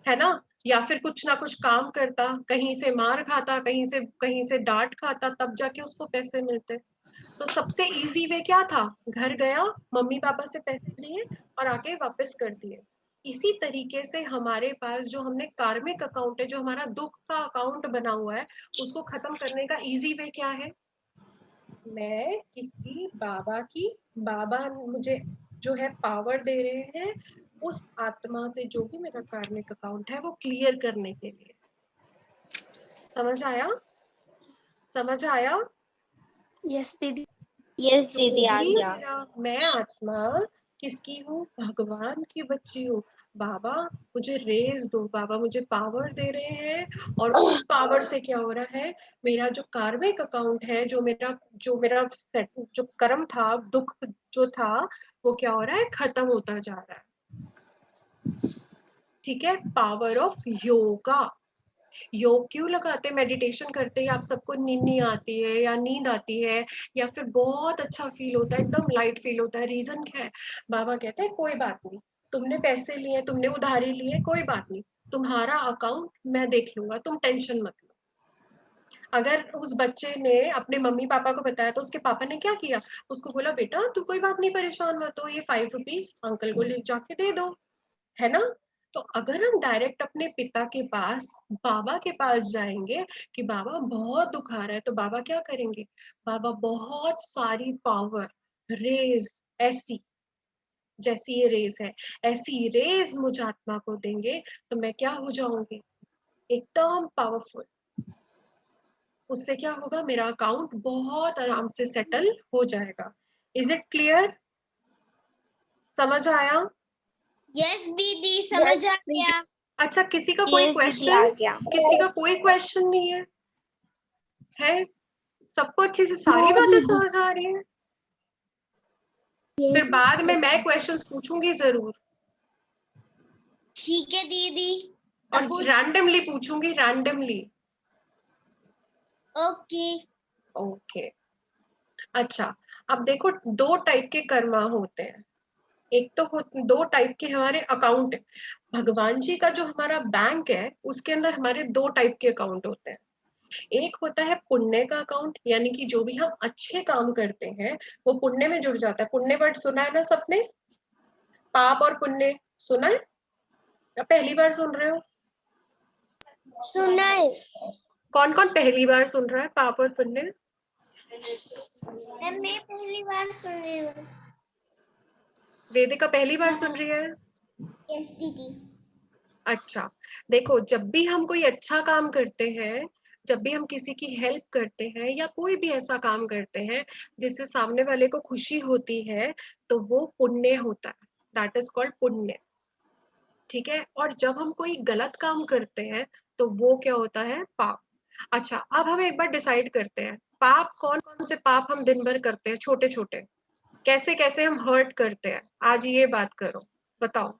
है ना। या फिर कुछ ना कुछ काम करता, कहीं से मार खाता, कहीं से डांट खाता, तब जाके उसको पैसे मिलते। तो सबसे इजी वे क्या था, घर गया, मम्मी पापा से पैसे लिए और आके वापस कर दिए। इसी तरीके से हमारे पास जो हमने कार्मिक अकाउंट है, जो हमारा दुख का अकाउंट बना हुआ है, उसको खत्म करने का इजी वे क्या है, मैं किसी बाबा की, बाबा मुझे जो है पावर दे रहे हैं उस आत्मा से जो भी मेरा कार्मिक अकाउंट है वो क्लियर करने के लिए। समझ आया, समझ आया। यस दीदी। यस जो दीदी आ भी गया। मैं आत्मा किसकी हूँ, भगवान की बच्ची हूँ। बाबा मुझे रेज दो, बाबा मुझे पावर दे रहे हैं, और उस पावर से क्या हो रहा है, मेरा जो कार्मिक अकाउंट है, जो मेरा सेट जो कर्म था, दुख जो था, वो क्या हो रहा है, खत्म होता जा रहा है। ठीक है, पावर ऑफ योगा। योग क्यों लगाते, मेडिटेशन करते ही आप सबको नींद नहीं आती है या नींद आती है या फिर बहुत अच्छा फील होता है, एकदम लाइट फील होता है, रीजन क्या है, बाबा कहते हैं कोई बात नहीं, तुमने पैसे लिए, तुमने उधारी लिए, कोई बात नहीं, तुम्हारा अकाउंट मैं देख लूंगा, तुम टेंशन मत लो। अगर उस बच्चे ने अपने मम्मी पापा को बताया तो उसके पापा ने क्या किया, उसको बोला बेटा तू कोई बात नहीं परेशान मत हो, ये 5 रुपीज अंकल को ले जाके दे दो, है ना। तो अगर हम डायरेक्ट अपने पिता के पास, बाबा के पास जाएंगे कि बाबा बहुत दुख आ रहा है, तो बाबा क्या करेंगे, बाबा बहुत सारी पावर, रेज, ऐसी जैसी ये रेज है, ऐसी रेज मुझ आत्मा को देंगे, तो मैं क्या हो जाऊंगी, एकदम पावरफुल। उससे क्या होगा, मेरा अकाउंट बहुत आराम से सेटल हो जाएगा। इज इट क्लियर, समझ आया। यस दीदी समझ आ गया। अच्छा किसी का कोई यस दीदी आ क्वेश्चन, गया। किसी का कोई क्वेश्चन नहीं है सबको अच्छे से सारी बातें समझ आ रही है। फिर बाद में मैं क्वेश्चंस पूछूंगी जरूर, ठीक है दीदी। और रैंडमली पूछूंगी, रैंडमली। ओके। ओके अच्छा, अब देखो दो टाइप के कर्मा होते हैं, एक तो दो टाइप के हमारे अकाउंट है। भगवान जी का जो हमारा बैंक है उसके अंदर हमारे दो टाइप के अकाउंट होते हैं। एक होता है पुण्य का अकाउंट, यानी कि जो भी हम अच्छे काम करते हैं वो पुण्य में जुड़ जाता है। पुण्य वर्ड सुना है ना सबने, पाप और पुण्य सुना है या पहली बार सुन रहे हो, सुना है। कौन कौन पहली बार सुन रहा है पाप और पुण्य। मैं पहली बार सुन रही हूँ। वेदिका पहली बार सुन रही है। यस दीदी। अच्छा देखो, जब भी हम कोई अच्छा काम करते हैं, जब भी हम किसी की हेल्प करते हैं या कोई भी ऐसा काम करते हैं जिससे सामने वाले को खुशी होती है, तो वो पुण्य होता है, दैट इज कॉल्ड पुण्य। ठीक है, और जब हम कोई गलत काम करते हैं तो वो क्या होता है, पाप। अच्छा अब हम एक बार डिसाइड करते हैं, पाप कौन कौन से पाप हम दिन भर करते हैं, छोटे छोटे, कैसे कैसे हम हर्ट करते हैं, आज ये बात करो, बताओ।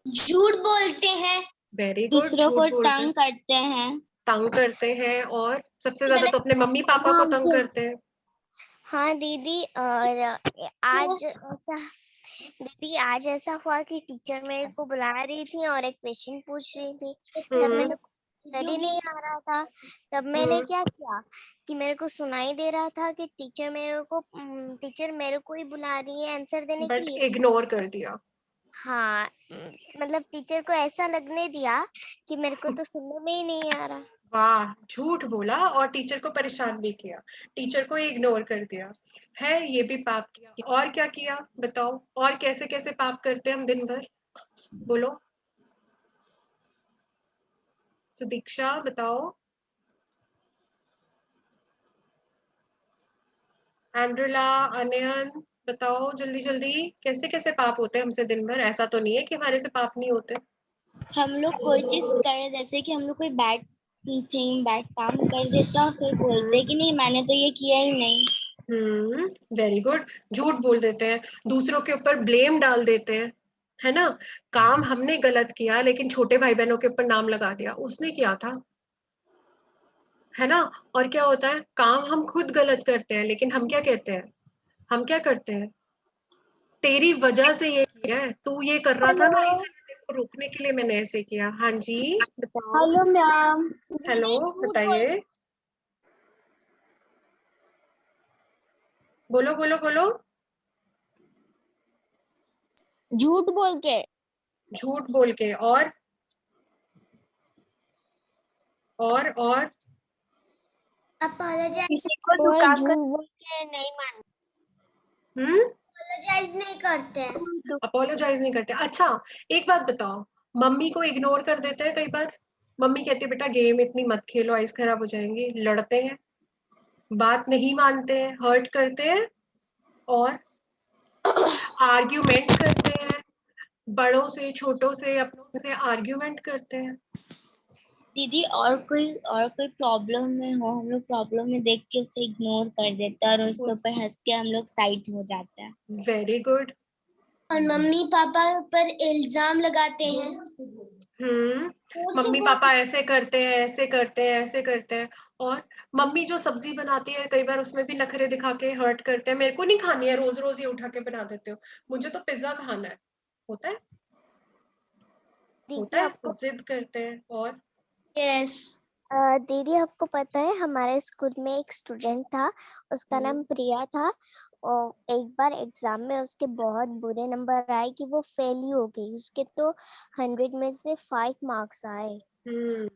झूठ बोलते हैं। वेरी गुड, दूसरों को झूठ बोलते हैं, तंग करते हैं। तंग करते हैं, और सबसे ज्यादा तो अपने मम्मी पापा को तंग करते हैं। हाँ दीदी, और आज ऐसा दीदी आज ऐसा हुआ कि टीचर मेरे को बुला रही थी और एक क्वेश्चन पूछ रही थी, तब मैंने आंसर ही नहीं आ रहा था। तब मैंने हम्म, क्या किया कि मेरे को सुनाई दे रहा था कि टीचर मेरे को ही बुला रही है आंसर देने के बट लिए। इग्नोर कर दिया। हाँ, मतलब टीचर को ऐसा लगने दिया कि मेरे को तो सुनने में ही नहीं आ रहा। वाह, झूठ बोला और टीचर को परेशान भी किया, टीचर को इग्नोर कर दिया है, ये भी पाप किया। और क्या किया बताओ, और कैसे कैसे पाप करते हैं हम दिन भर, बोलो। सुदीक्षा बताओ। एंड्रिला, अनयन बताओ जल्दी जल्दी, कैसे कैसे पाप होते हैं हमसे दिन भर? ऐसा तो नहीं है कि हमारे से पाप नहीं होते। हम लोग कोई चीज करें, जैसे कि हम लोग कोई बैड काम कर देता और फिर बोलते कि नहीं मैंने तो ये किया ही नहीं। Very good. झूठ बोल देते हैं, दूसरों के ऊपर ब्लेम डाल देते हैं, है ना। काम हमने गलत किया लेकिन छोटे भाई बहनों के ऊपर नाम लगा दिया, उसने किया था, है ना। और क्या होता है, काम हम खुद गलत करते हैं लेकिन हम क्या कहते हैं, हम क्या करते हैं, तेरी वजह से ये किया है, तू ये कर रहा था ना, हेलो इसलिए तेरे को रोकने के लिए मैंने ऐसे किया। हाँ जी बताओ। Hello ma'am. हेलो बताइए, बोलो बोलो बोलो। झूठ बोल के। झूठ बोल के, और अपोलोजाइज किसी को कोई धोखा झूठ कर बोल के नहीं मान। नहीं करते हैं। अपोलोजाइज नहीं करते। अच्छा, एक बात बताओ, मम्मी को इग्नोर कर देते हैं कई बार। मम्मी कहती है बेटा गेम इतनी मत खेलो, आइस खराब हो जाएंगी, लड़ते हैं, बात नहीं मानते हैं, हर्ट करते हैं, और आर्ग्यूमेंट करते हैं, बड़ों से छोटों से अपनों से आर्ग्यूमेंट करते हैं। दीदी और कोई प्रॉब्लम में हो, हम लोग प्रॉब्लम में देख के उसे इग्नोर कर देते हैं और उसके उस ऊपर हंस के हम लोग साइड हो जाते हैं। Very good. और मम्मी पापा पर इल्जाम लगाते हैं। मम्मी पापा ऐसे करते हैं, ऐसे करते हैं, ऐसे करते हैं। और मम्मी जो सब्जी बनाती है कई बार उसमें भी नखरे दिखा के हर्ट करते हैं, मेरे को नहीं खानी है, रोज रोज ये उठा के बना देते हो, मुझे तो पिज्जा खाना है। होता है, दीदी होता है, आपको जिद करते हैं। और यस दीदी आपको पता है हमारे स्कूल में एक स्टूडेंट था, उसका नाम प्रिया था। और एक बार एग्जाम में उसके बहुत बुरे नंबर आए कि वो फेल ही हो गई। उसके तो 100 में से 5 मार्क्स आए। हम्म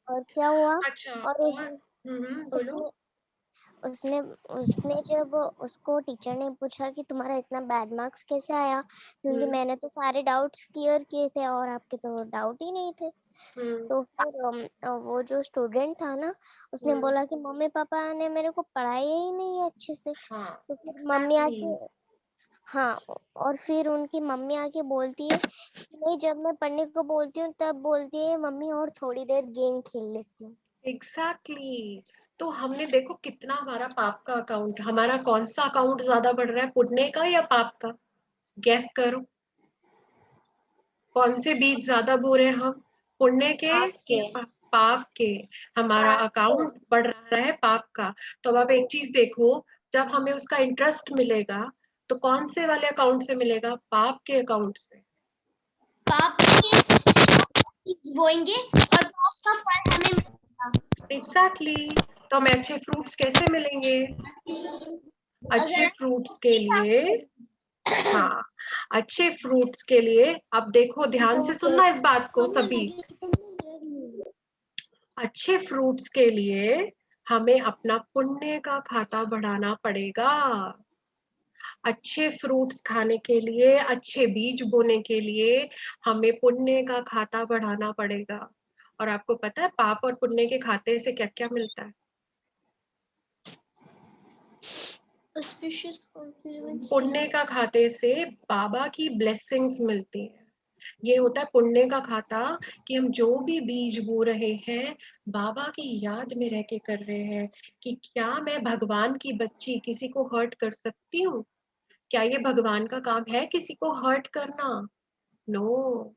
और क्या हुआ, अच्छा, और और बोलो। उसने उसने उसने जब उसको टीचर ने पूछा कि तुम्हारा इतना बैड मार्क्स कैसे आया, क्योंकि हम्म मैंने तो सारे डाउट्स क्लियर किए थे और आपके तो डाउट ही नहीं थे। हम्म तो फिर वो जो स्टूडेंट था ना, उसने हम्म बोला कि मम्मी पापा ने मेरे को पढ़ाया ही नहीं है अच्छे से। हाँ, तो फिर मम्मी एग्जैक्टली। आके, हाँ, और फिर उनकी मम्मी आके बोलती है कि नहीं, जब मैं पढ़ने को बोलती हूँ तब बोलती है मम्मी और थोड़ी देर गेम खेल लेती हूँ। एग्जैक्टली। तो हमने देखो कितना हमारा पाप का अकाउंट, हमारा कौन सा अकाउंट ज्यादा बढ़ रहा है, पुण्य का या पाप का? गैस करो, कौन से बीज ज्यादा बो रहे हैं हम, पुण्य के आपके या पाप के? हमारा अकाउंट बढ़ रहा है पाप का। तो अब आप एक चीज देखो, जब हमें उसका इंटरेस्ट मिलेगा तो कौन से वाले अकाउंट से मिलेगा? पाप के अकाउंट से। पाप के बीज बोएंगे और पाप का फल हमें मिलेगा। एग्जैक्टली। तो हमें अच्छे फ्रूट्स कैसे मिलेंगे? अच्छे अगर फ्रूट्स के लिए, हाँ, अच्छे फ्रूट्स के लिए, अब देखो ध्यान से सुनना इस बात को सभी, अच्छे फ्रूट्स के लिए हमें अपना पुण्य का खाता बढ़ाना पड़ेगा। अच्छे फ्रूट्स खाने के लिए, अच्छे बीज बोने के लिए हमें पुण्य का खाता बढ़ाना पड़ेगा। और आपको पता है पाप और पुण्य के खाते से क्या क्या मिलता है? पुण्य का खाते से बाबा की ब्लेसिंग्स मिलती है। ये होता है पुण्य का खाता, कि हम जो भी बीज बो रहे हैं बाबा की याद में रह के कर रहे हैं, कि क्या मैं भगवान की बच्ची किसी को हर्ट कर सकती हूँ? क्या ये भगवान का काम है किसी को हर्ट करना? नो।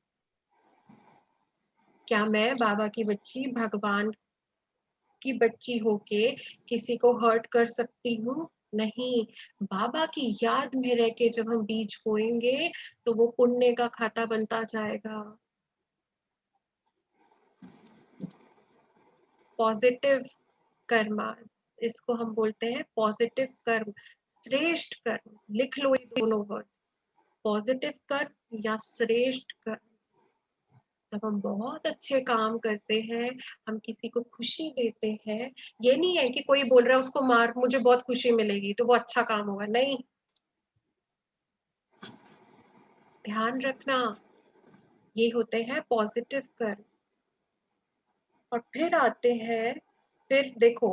क्या मैं बाबा की बच्ची, भगवान की बच्ची होके किसी को हर्ट कर सकती हूँ? नहीं। बाबा की याद में रह के जब हम बीज बोएंगे तो वो पुण्य का खाता बनता जाएगा। पॉजिटिव कर्मास, इसको हम बोलते हैं पॉजिटिव कर्म, श्रेष्ठ कर्म। लिख लो ये दोनों वर्ड, पॉजिटिव कर्म या श्रेष्ठ कर्म। जब हम बहुत अच्छे काम करते हैं, हम किसी को खुशी देते हैं, ये नहीं है कि कोई बोल रहा है उसको मार, मुझे बहुत खुशी मिलेगी तो वो अच्छा काम होगा, नहीं। ध्यान रखना, ये होते हैं पॉजिटिव कर्म। और फिर आते हैं, फिर देखो,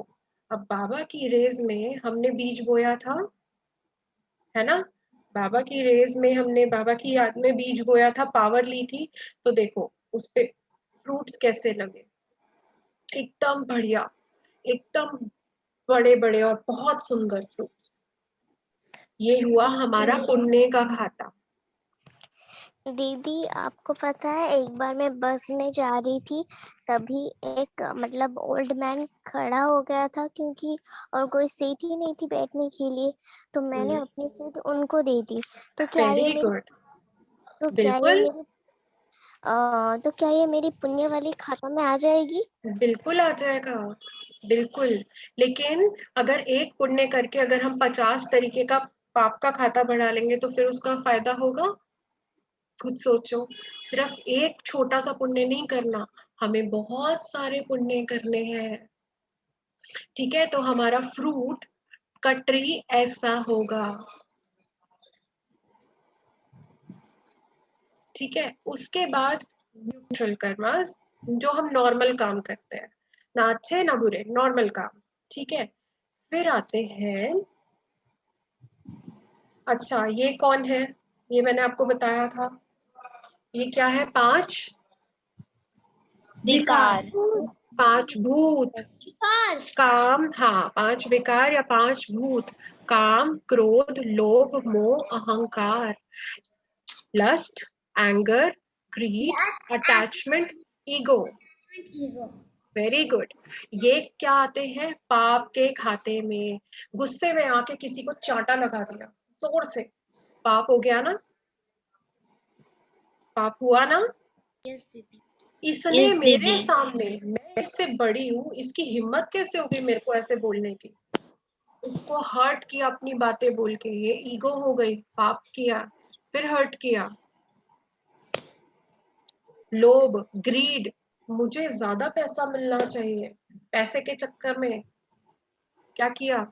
अब बाबा की रेज में हमने बीज बोया था, है ना, बाबा की रेज में हमने बाबा की याद में बीज बोया था, पावर ली थी, तो देखो उस पे फ्रूट्स कैसे लगे, एकदम बढ़िया, एकदम बड़े बड़े और बहुत सुंदर फ्रूट्स। ये हुआ हमारा पुण्य का खाता। दीदी आपको पता है एक बार मैं बस में जा रही थी, तभी एक मतलब ओल्ड मैन खड़ा हो गया था, क्योंकि और कोई सीट ही नहीं थी बैठने के लिए, तो मैंने अपनी सीट उनको दे दी। तो क्या ये वेरी मेरी गुड, तो क्या ये बिल्कुल मेरी तो क्या ये मेरी पुण्य वाली खाता में आ जाएगी? बिल्कुल आ जाएगा, बिल्कुल। लेकिन अगर एक पुण्य करके अगर हम 50 तरीके का पाप का खाता बढ़ा लेंगे तो फिर उसका फायदा होगा? खुद सोचो, सिर्फ एक छोटा सा पुण्य नहीं करना, हमें बहुत सारे पुण्य करने हैं। ठीक है, तो हमारा फ्रूट का ट्री ऐसा होगा। ठीक है, उसके बाद न्यूट्रल कर्मास, जो हम नॉर्मल काम करते हैं, ना अच्छे ना बुरे, नॉर्मल काम। ठीक है, फिर आते हैं, अच्छा ये कौन है, ये मैंने आपको बताया था, ये क्या है, 5 विकार। 5 भूत, काम, हाँ 5 विकार या 5 भूत, काम, क्रोध, लोभ, मोह, अहंकार, lust, anger, greed, attachment, ego. Very good. ये क्या आते हैं, पाप के खाते में। गुस्से में आके किसी को चांटा लगा दिया जोर से, पाप हो गया ना, पाप हुआ ना। यस दीदी। इसने Yes, मेरे दीदी। सामने, मैं इससे बड़ी हूँ, इसकी हिम्मत कैसे होगी मेरे को ऐसे बोलने की, उसको हर्ट किया अपनी बातें बोल के, ये ईगो हो गई, पाप किया, फिर हर्ट किया। लोभ, ग्रीड, मुझे ज्यादा पैसा मिलना चाहिए, पैसे के चक्कर में क्या किया,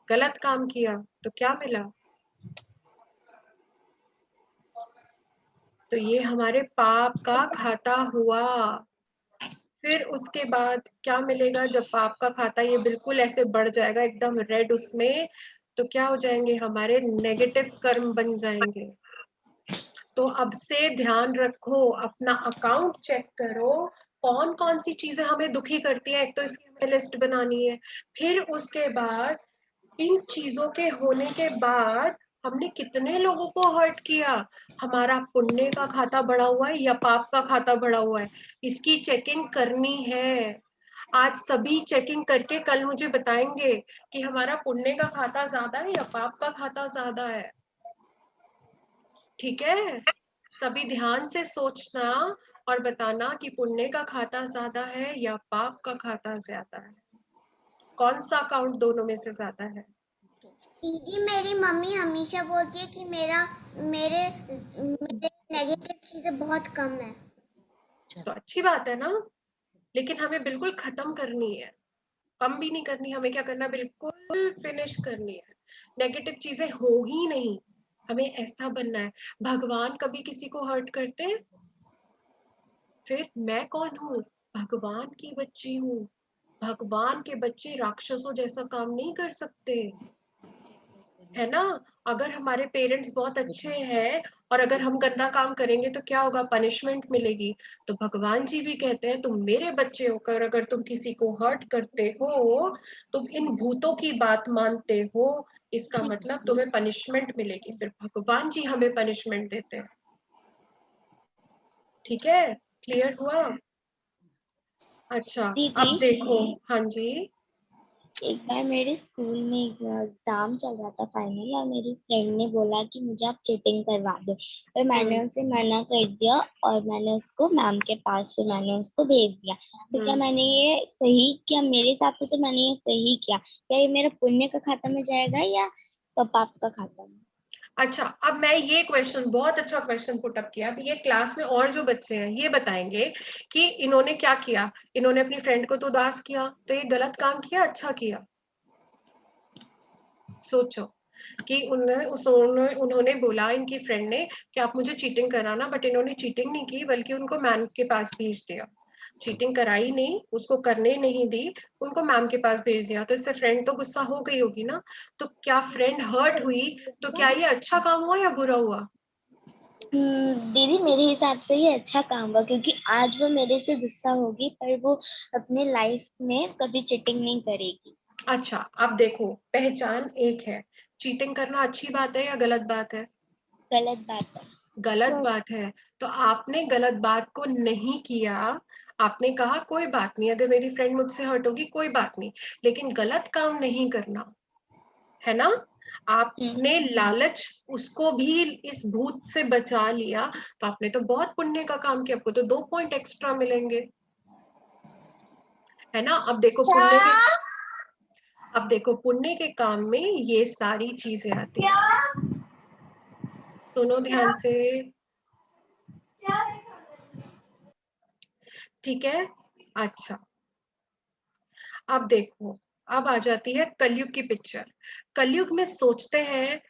गलत काम किया, तो क्या मिला, तो ये हमारे पाप का खाता हुआ। फिर उसके बाद क्या मिलेगा, जब पाप का खाता ये बिल्कुल ऐसे बढ़ जाएगा एकदम रेड उसमें, तो क्या हो जाएंगे, हमारे नेगेटिव कर्म बन जाएंगे। तो अब से ध्यान रखो, अपना अकाउंट चेक करो, कौन कौन सी चीजें हमें दुखी करती है, एक तो इसकी हमें लिस्ट बनानी है। फिर उसके बाद इन चीजों के होने के बाद हमने कितने लोगों को हर्ट किया, हमारा पुण्य का खाता बढ़ा हुआ है या पाप का खाता बढ़ा हुआ है, इसकी चेकिंग करनी है। आज सभी चेकिंग करके कल मुझे बताएंगे कि हमारा पुण्य का खाता ज्यादा है या पाप का खाता ज्यादा है। ठीक है, सभी ध्यान से सोचना और बताना कि पुण्य का खाता ज्यादा है या पाप का खाता ज्यादा है, कौन सा अकाउंट दोनों में से ज्यादा है। दीदी मेरी मम्मी हमेशा बोलती है कि मेरे नेगेटिव चीजें बहुत कम है। तो अच्छी बात है ना, लेकिन हमें बिल्कुल खत्म करनी है, कम भी नहीं करनी, हमें क्या करना, बिल्कुल फिनिश करनी है। नेगेटिव चीजें हो ही नहीं, हमें ऐसा बनना है। भगवान कभी किसी को हर्ट करते हैं? फिर मैं कौन हूँ, भगवान की बच्ची हूँ, भगवान के बच्चे राक्षसों जैसा काम नहीं कर सकते, है ना। अगर हमारे पेरेंट्स बहुत अच्छे हैं और अगर हम गंदा काम करेंगे तो क्या होगा, पनिशमेंट मिलेगी। तो भगवान जी भी कहते हैं तुम मेरे बच्चे होकर अगर तुम किसी को हर्ट करते हो, तुम इन भूतों की बात मानते हो, इसका मतलब तुम्हें पनिशमेंट मिलेगी। फिर भगवान जी हमें पनिशमेंट देते हैं। ठीक है, क्लियर हुआ? अच्छा, दीदी। अब देखो, हाँ जी, एक बार मेरे स्कूल में एग्जाम चल रहा था फाइनल, और मेरी फ्रेंड ने बोला कि मुझे आप चीटिंग करवा दो, पर मैंने उसे मना कर दिया और मैंने उसको मैम के पास फिर मैंने उसको भेज दिया। तो क्या मैंने ये सही किया? मेरे हिसाब से तो मैंने ये सही किया। क्या ये मेरा पुण्य का खाता में जाएगा या पाप का खाता में? अच्छा, अब मैं ये क्वेश्चन, बहुत अच्छा क्वेश्चन पुट अप किया। अब ये क्लास में और जो बच्चे हैं ये बताएंगे कि इन्होंने क्या किया। इन्होंने अपनी फ्रेंड को तो उदास किया, तो ये गलत काम किया, अच्छा किया? सोचो कि उन्होंने बोला, इनकी फ्रेंड ने, कि आप मुझे चीटिंग कराना, बट इन्होंने चीटिंग नहीं की, बल्कि उनको मैम के पास भेज दिया। चीटिंग कराई नहीं, उसको करने नहीं दी, उनको मैम के पास भेज दिया। तो इससे फ्रेंड तो गुस्सा हो गई होगी ना। तो क्या फ्रेंड हर्ट हुई? तो क्या ये अच्छा काम हुआ या बुरा हुआ? दीदी मेरे हिसाब से ये अच्छा काम हुआ, क्योंकि आज वो मेरे से गुस्सा होगी पर वो अपने लाइफ में कभी चीटिंग नहीं करेगी। अच्छा, अब देखो, पहचान एक है। चीटिंग करना अच्छी बात है या गलत बात है? गलत बात है। गलत बात है। तो आपने गलत बात को नहीं किया। आपने कहा कोई बात नहीं, अगर मेरी फ्रेंड मुझसे हर्ट होगी कोई बात नहीं, लेकिन गलत काम नहीं करना, है ना? आपने लालच उसको भी इस भूत से बचा लिया, तो आपने तो बहुत पुण्य का काम किया। आपको तो 2 पॉइंट एक्स्ट्रा मिलेंगे, है ना? अब देखो पुण्य के काम में ये सारी चीजें आती हैं। सुनो ध्यान से, ठीक है? अच्छा, अब देखो, अब आ जाती है कलयुग की पिक्चर। कलयुग में सोचते हैं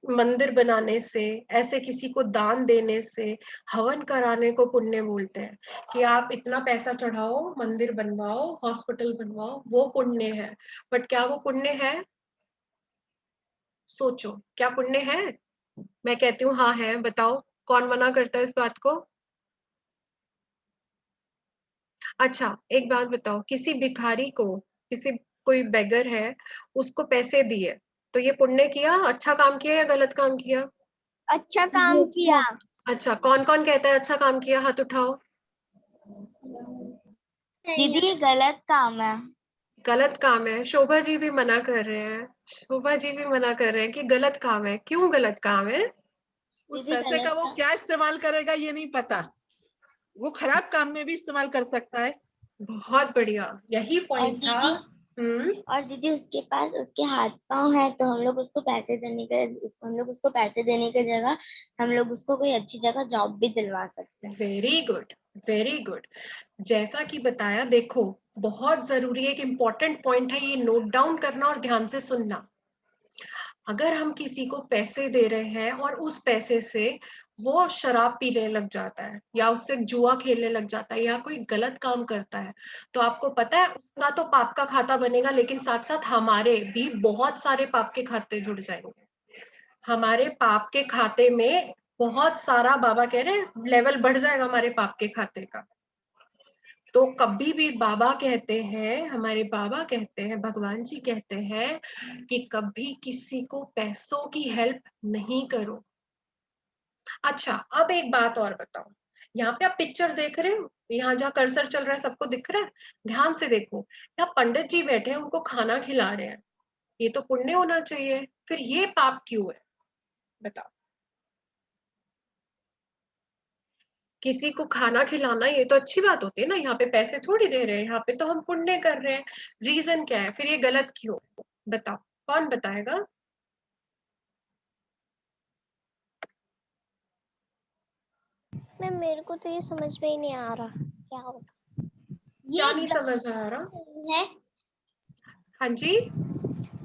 मंदिर बनाने से, ऐसे किसी को दान देने से, हवन कराने को पुण्य बोलते हैं, कि आप इतना पैसा चढ़ाओ, मंदिर बनवाओ, हॉस्पिटल बनवाओ, वो पुण्य है। बट क्या वो पुण्य है? सोचो, क्या पुण्य है? मैं कहती हूँ हाँ है, बताओ कौन मना करता है इस बात को? अच्छा, एक बात बताओ, किसी भिखारी को, कोई बेगर है, उसको पैसे दिए, तो ये पुण्य किया, अच्छा काम किया या गलत काम किया? अच्छा काम किया। अच्छा, कौन कौन कहता है अच्छा काम किया? हाथ उठाओ। दीदी ये गलत काम है। गलत काम है। शोभा जी भी मना कर रहे हैं, शोभा जी भी मना कर रहे हैं कि गलत काम है। क्यों गलत काम है? उस पैसे का वो क्या इस्तेमाल करेगा ये नहीं पता, वो खराब काम में भी इस्तेमाल कर सकता है। बहुत बढ़िया, यही पॉइंट था। और दीदी उसके पास उसके हाथ पांव है, तो हम लोग उसको पैसे देने के जगह हम लोग उसको कोई अच्छी जगह जॉब भी दिलवा सकते हैं। Very good, very good. जैसा कि बताया, देखो बहुत जरूरी है, एक इम्पोर्टेंट पॉइंट है, ये नोट डाउन करना और ध्यान से सुनना। अगर हम किसी को पैसे दे रहे हैं और उस पैसे से वो शराब पीने लग जाता है, या उससे जुआ खेलने लग जाता है, या कोई गलत काम करता है, तो आपको पता है उसका तो पाप का खाता बनेगा, लेकिन साथ साथ हमारे भी बहुत सारे पाप के खाते जुड़ जाएंगे। हमारे पाप के खाते में बहुत सारा, बाबा कह रहे हैं, लेवल बढ़ जाएगा हमारे पाप के खाते का। तो कभी भी बाबा कहते हैं, हमारे बाबा कहते हैं, भगवान जी कहते हैं कि कभी किसी को पैसों की हेल्प नहीं करो। अच्छा, अब एक बात और बताओ, यहाँ पे आप पिक्चर देख रहे हो, यहाँ जहाँ कर्सर चल रहा है सबको दिख रहा है? ध्यान से देखो, यहाँ पंडित जी बैठे हैं, उनको खाना खिला रहे हैं, ये तो पुण्य होना चाहिए, फिर ये पाप क्यों है? बताओ। किसी को खाना खिलाना ये तो अच्छी बात होती है ना, यहाँ पे पैसे थोड़ी दे रहे हैं, यहाँ पे तो हम पुण्य कर रहे हैं। रीजन क्या है? फिर ये गलत क्यों? बताओ, कौन बताएगा? मैम मेरे को तो ये समझ में ही नहीं आ रहा क्या होगा। क्या नहीं समझ आ रहा है? हाँ जी,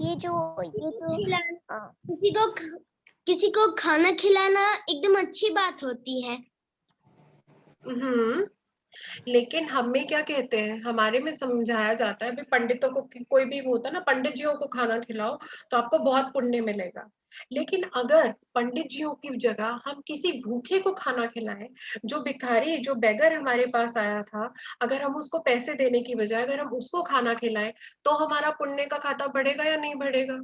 ये जो किसी को खाना खिलाना एकदम अच्छी बात होती है। लेकिन हमें क्या कहते हैं, हमारे में समझाया जाता है, भाई पंडितों को, कोई भी होता है ना, पंडित जियों को खाना खिलाओ तो आपको बहुत पुण्य मिलेगा। लेकिन अगर पंडित जियों की जगह हम किसी भूखे को खाना खिलाएं, जो भिखारी, जो बेगर हमारे पास आया था, अगर हम उसको पैसे देने की बजाय अगर हम उसको खाना खिलाएं, तो हमारा पुण्य का खाता बढ़ेगा या नहीं बढ़ेगा?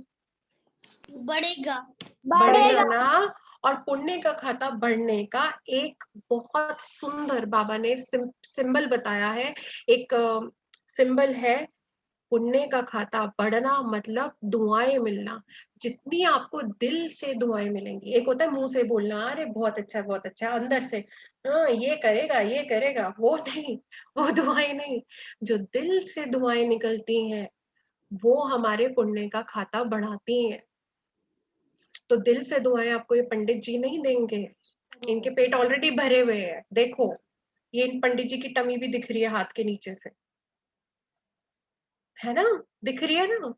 बढ़ेगा ना। और पुण्य का खाता बढ़ने का एक बहुत सुंदर बाबा ने सिंबल बताया है। एक सिंबल है, पुण्य का खाता बढ़ना मतलब दुआएं मिलना। जितनी आपको दिल से दुआएं मिलेंगी, एक होता है मुंह से बोलना अरे बहुत अच्छा है, अंदर से हाँ ये करेगा, वो नहीं, वो दुआएं नहीं। जो दिल से दुआएं निकलती हैं वो हमारे पुण्य का खाता बढ़ाती हैं। तो दिल से दुआएं आपको ये पंडित जी नहीं देंगे, इनके पेट ऑलरेडी भरे हुए हैं। देखो ये इन पंडित जी की टमी भी दिख रही है हाथ के नीचे से, है ना, दिख रही है ना।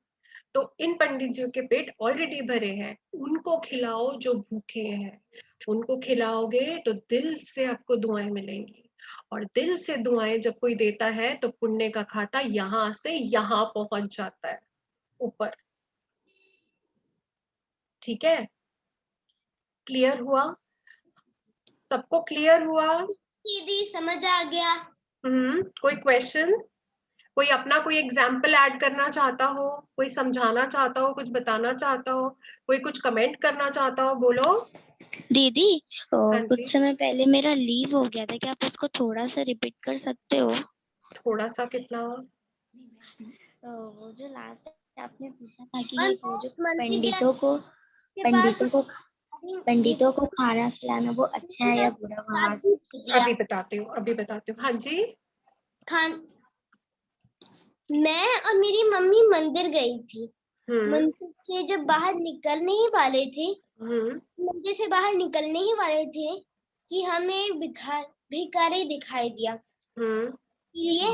तो इन पंडित जी के पेट ऑलरेडी भरे हैं, उनको खिलाओ जो भूखे हैं। उनको खिलाओगे तो दिल से आपको दुआएं मिलेंगी, और दिल से दुआएं जब कोई देता है तो पुण्य का खाता यहाँ से यहाँ पहुंच जाता है ऊपर। ठीक है, क्लियर हुआ? सबको क्लियर हुआ? दीदी समझ आ गया। कोई क्वेश्चन? कोई अपना कोई एग्जाम्पल ऐड करना चाहता हो, कोई समझाना चाहता हो, कुछ बताना चाहता हो, कोई कुछ कमेंट करना चाहता हो, बोलो। दीदी हाँ जी, कुछ समय पहले मेरा लीव हो गया था, क्या आप उसको थोड़ा सा रिपीट कर सकते हो? थोड़ा सा कितना? वो जो लास्ट आपने पूछा था कि और वो जो मंदिर के पंडितों को खाना खिलाना वो अच्छा है या बुरा? वहां से अभी बताती हूँ। हाँ जी, खान मैं और मेरी मम्मी मंदिर गई थी। मंदिर से जब बाहर निकलने ही वाले थे, मंदिर से बाहर निकलने ही वाले थे कि हमें एक भिखारी दिखाई दिया। इसलिए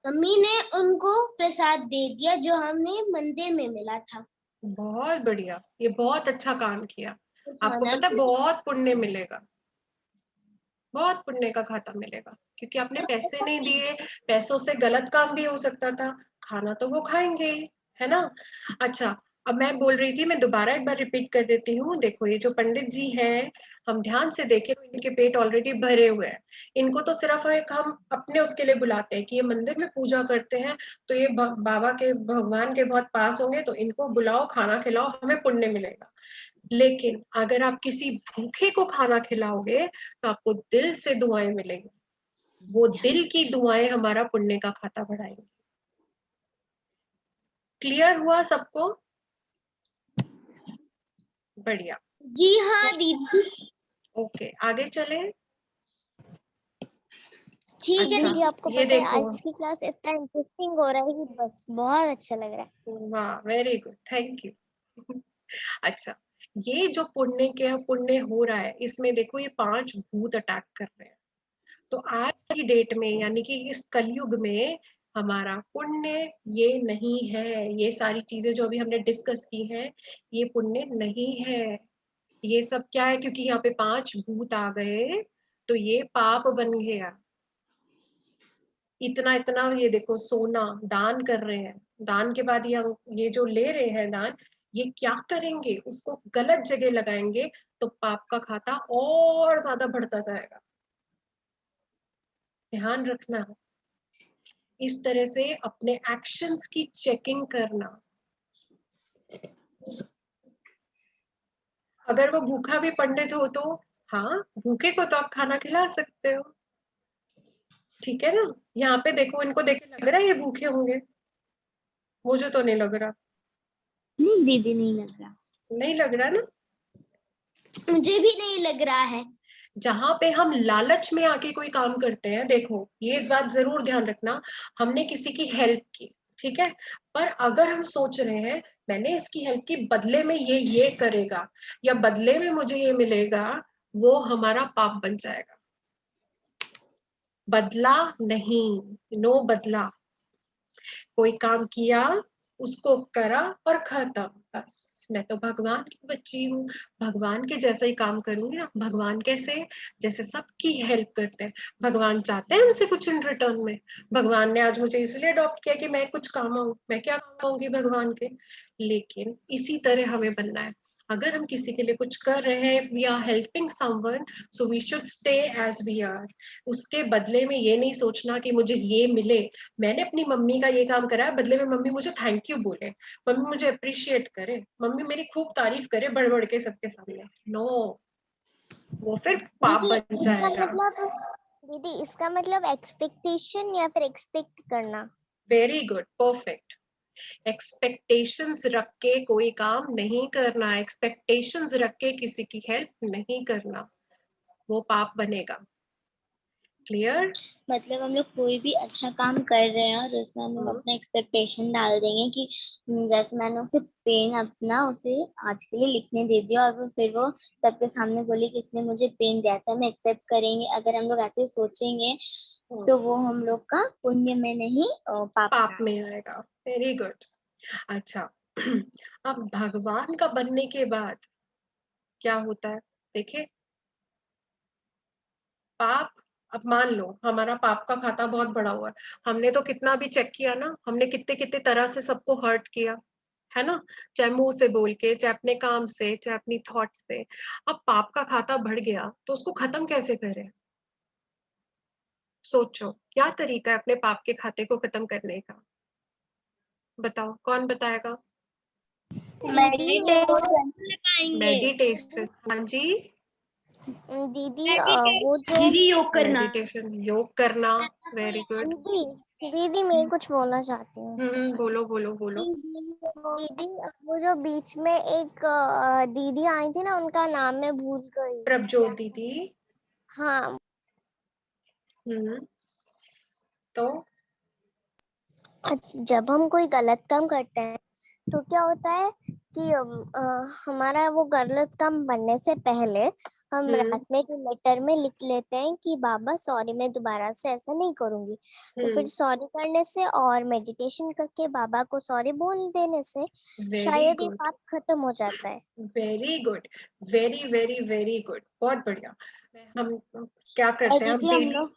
मम्मी ने उनको प्रसाद दे दिया जो हमें मंदिर में मिला था। बहुत बढ़िया, ये बहुत अच्छा काम किया। आपको खाना पता है बहुत पुण्य मिलेगा, बहुत पुण्य का खाता मिलेगा, क्योंकि आपने पैसे नहीं दिए। पैसों से गलत काम भी हो सकता था, खाना तो वो खाएंगे ही, है ना। अच्छा, अब मैं बोल रही थी, मैं दोबारा एक बार रिपीट कर देती हूँ। देखो ये जो पंडित जी हैं, हम ध्यान से देखें तो इनके पेट ऑलरेडी भरे हुए हैं। इनको तो सिर्फ एक हम अपने उसके लिए बुलाते हैं कि ये मंदिर में पूजा करते हैं, तो ये बाबा के भगवान के बहुत पास होंगे, तो इनको बुलाओ, खाना खिलाओ, हमें पुण्य मिलेगा। लेकिन अगर आप किसी भूखे को खाना खिलाओगे तो आपको दिल से दुआएं मिलेंगी। वो दिल की दुआएं हमारा पुण्य का खाता बढ़ाएंगी। क्लियर हुआ सबको? बढ़िया, जी हाँ दीदी। ओके आगे चले। ठीक है दीदी आपको ये पता है देखो, आज की क्लास इतना इंटरेस्टिंग हो रहा है कि बस बहुत अच्छा लग रहा है। वाह वेरी गुड, थैंक यू। अच्छा, ये जो पुण्य हो रहा है, इसमें देखो ये 5 भूत अटैक कर रहे हैं। तो आज की डेट में यानी कि इस कलयुग में हमारा पुण्य ये नहीं है। ये सारी चीजें जो अभी हमने डिस्कस की हैं ये पुण्य नहीं है। ये सब क्या है, क्योंकि यहाँ पे 5 भूत आ गए तो ये पाप बन गया। इतना इतना ये देखो सोना दान कर रहे हैं, दान के बाद ये जो ले रहे हैं दान, ये क्या करेंगे, उसको गलत जगह लगाएंगे तो पाप का खाता और ज्यादा बढ़ता जाएगा। ध्यान रखना, इस तरह से अपने एक्शंस की चेकिंग करना। अगर वो भूखा भी पंडित हो तो हाँ, भूखे को तो आप खाना खिला सकते हो, ठीक है ना। यहाँ पे देखो, इनको देख के लग रहा है ये भूखे होंगे? मुझे तो नहीं लग रहा। नहीं दीदी, नहीं लग रहा। नहीं लग रहा ना? मुझे भी नहीं लग रहा है। जहां पे हम लालच में आके कोई काम करते हैं, देखो ये इस बात जरूर ध्यान रखना, हमने किसी की हेल्प की, ठीक है, पर अगर हम सोच रहे हैं मैंने इसकी हेल्प की, बदले में ये करेगा या बदले में मुझे ये मिलेगा, वो हमारा पाप बन जाएगा। बदला नहीं, नो बदला। कोई काम किया, उसको करा और खत्म, बस। मैं तो भगवान की बच्ची हूँ, भगवान के जैसा ही काम करूंगी ना। भगवान कैसे? जैसे सबकी हेल्प करते हैं। भगवान चाहते हैं हमसे कुछ इन रिटर्न में। भगवान ने आज मुझे इसलिए अडॉप्ट किया कि मैं कुछ काम आऊं, मैं क्या कहूंगी भगवान के। लेकिन इसी तरह हमें बनना है। अगर हम किसी के लिए कुछ कर रहे हैं, we are helping someone, so we should stay as we are. उसके बदले में ये नहीं सोचना कि मुझे ये मिले। मैंने अपनी मम्मी का ये काम करा है, बदले में मम्मी मुझे थैंक यू बोले, मम्मी मुझे अप्रिशिएट करे, मम्मी मेरी खूब तारीफ करे बढ़ बढ़ के सबके सामने। नो, वो फिर पाप बन जाएगा। दीदी इसका मतलब एक्सपेक्टेशन या फिर एक्सपेक्ट करना। Very good, perfect. एक्सपेक्टेशंस रख के कोई काम नहीं करना, एक्सपेक्टेशंस रख के किसी की हेल्प नहीं करना, वो पाप बनेगा। क्लियर? मतलब हम लोग कोई भी अच्छा काम कर रहे हैं और उसमें हम लोग अपना एक्सपेक्टेशन डाल देंगे कि जैसे मैंने उसे पेन अपना उसे आज के लिए लिखने दे दिया और फिर वो सबके सामने बोली कि इसने मुझे पेन दिया, ऐसा हम एक्सेप्ट करेंगे। अगर हम लोग ऐसे सोचेंगे तो वो हम लोग का पुण्य में नहीं पाप में आएगा। Very good. अच्छा, अब भगवान का बनने के बाद क्या होता है? देखिए, पाप, अब मान लो हमारा पाप का खाता बहुत बड़ा हुआ है, हमने तो कितना भी चेक किया ना, हमने कितने कितने तरह से सबको हर्ट किया है ना, चाहे मुंह से बोल के, चाहे अपने काम से, चाहे अपनी थॉट से। अब पाप का खाता बढ़ गया तो उसको खत्म कैसे करें? सोचो, क्या तरीका है अपने पाप के खाते को खत्म करने का? बताओ, कौन बताएगा? मेडिटेशन। हाँ जी दीदी, वो जो योग करना। मेडिटेशन, योग करना। Very good. दीदी मैं कुछ बोलना चाहती हूँ। बोलो बोलो बोलो। दीदी, वो जो बीच में एक दीदी आई थी ना, उनका नाम मैं भूल गई। प्रभजोत दीदी। हाँ। तो जब हम कोई गलत काम करते हैं तो क्या होता है कि हमारा वो गलत काम बनने से पहले हम रात में जो लेटर में लिख लेते हैं कि बाबा सॉरी, मैं दोबारा से ऐसा नहीं करूंगी। तो फिर सॉरी करने से और मेडिटेशन करके बाबा को सॉरी बोल देने से शायद ये पाप खत्म हो जाता है। Very good, very very very good, बहुत बढ़िया। हम क्या करते हैं?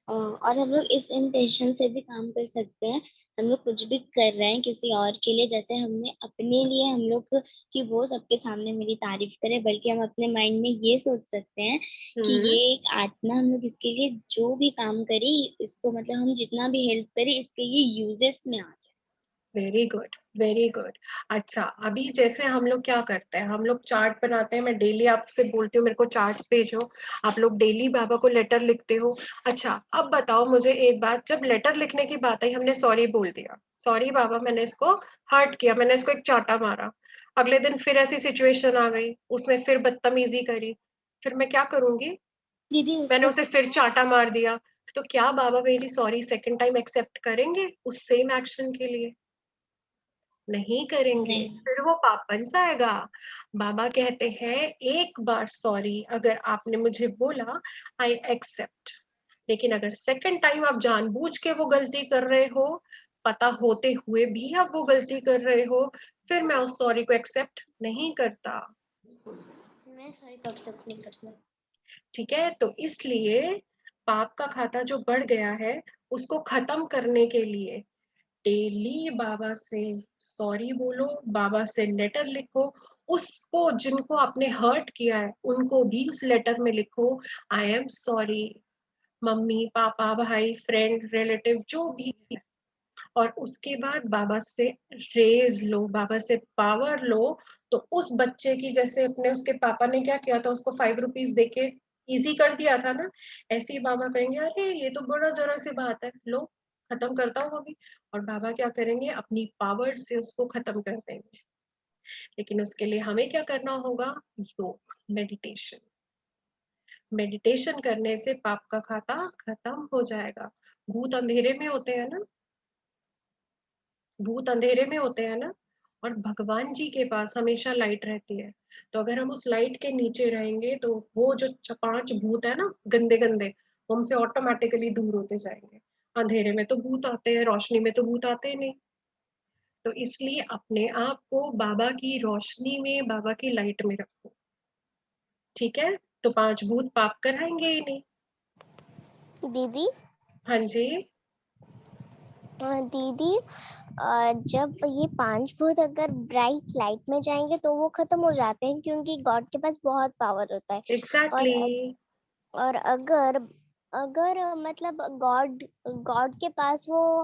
हम लोग इस इंटेंशन से भी काम कर सकते हैं। हम लोग कुछ भी कर रहे हैं किसी और के लिए, जैसे हमने अपने लिए हम लोग कि वो सबके सामने मेरी तारीफ करे, बल्कि हम अपने माइंड में ये सोच सकते हैं कि ये एक आत्मा, हम लोग इसके लिए जो भी काम करें, इसको मतलब हम जितना भी हेल्प करें, इसके ये यूजेस में आ जाए। Very good, very good. अच्छा, अभी जैसे हम लोग क्या करते हैं, हम लोग चार्ट बनाते हैं। मैं डेली आपसे बोलती हूँ मेरे को चार्ट्स भेजो, आप लोग डेली बाबा को लेटर लिखते हो। अच्छा, अब बताओ मुझे एक बात, जब लेटर लिखने की बात आई, हमने सॉरी बोल दिया, सॉरी बाबा मैंने इसको हर्ट किया, मैंने इसको एक चाटा मारा, अगले दिन फिर ऐसी सिचुएशन आ गई, उसने फिर बदतमीजी करी, फिर मैं क्या करूंगी? दीदी मैंने उसे फिर चाटा मार दिया, तो क्या बाबा मेरी सॉरी सेकंड टाइम एक्सेप्ट करेंगे उस सेम एक्शन के लिए? नहीं करेंगे। फिर वो पाप बन जाएगा। बाबा कहते हैं एक बार सॉरी अगर आपने मुझे बोला, आई एक्सेप्ट, लेकिन अगर सेकंड टाइम आप जानबूझ के वो गलती कर रहे हो, पता होते हुए भी आप वो गलती कर रहे हो, फिर मैं उस सॉरी को एक्सेप्ट नहीं करता। मैं सॉरी कब तक नहीं करता। ठीक है, तो इसलिए पाप का खाता जो बढ़ गया है उसको खत्म करने के लिए डेली बाबा से सॉरी बोलो, बाबा से लेटर लिखो, उसको जिनको आपने हर्ट किया है उनको भी उस लेटर में लिखो, I am sorry, mummy papa भाई फ्रेंड रिलेटिव जो भी है। और उसके बाद बाबा से रेज लो, बाबा से पावर लो। तो उस बच्चे की, जैसे अपने उसके पापा ने क्या किया था, उसको 5 रुपीज देके इजी कर दिया था ना, ऐसे ही बाबा कहेंगे अरे ये तो बड़ा जरा सी बात है, लो खत्म करता हूँ अभी। और बाबा क्या करेंगे, अपनी पावर से उसको खत्म कर देंगे। लेकिन उसके लिए हमें क्या करना होगा? योग, मेडिटेशन। मेडिटेशन करने से पाप का खाता खत्म हो जाएगा। भूत अंधेरे में होते हैं ना, भूत अंधेरे में होते हैं ना, और भगवान जी के पास हमेशा लाइट रहती है। तो अगर हम उस लाइट के नीचे रहेंगे तो वो जो 5 भूत है ना गंदे गंदे, वो हमसे ऑटोमेटिकली दूर होते जाएंगे। अंधेरे में तो भूत आते हैं, रोशनी में तो भूत आते नहीं। तो इसलिए अपने आप को बाबा की रोशनी में, बाबा की लाइट में रखो। ठीक है, तो 5 भूत पाप कराएंगे ही नहीं। दीदी। हाँ जी दीदी, जब ये 5 भूत अगर ब्राइट लाइट में जाएंगे तो वो खत्म हो जाते हैं, क्योंकि गॉड के पास बहुत पावर होता है। एग्जैक्टली। और अगर मतलब गॉड के पास वो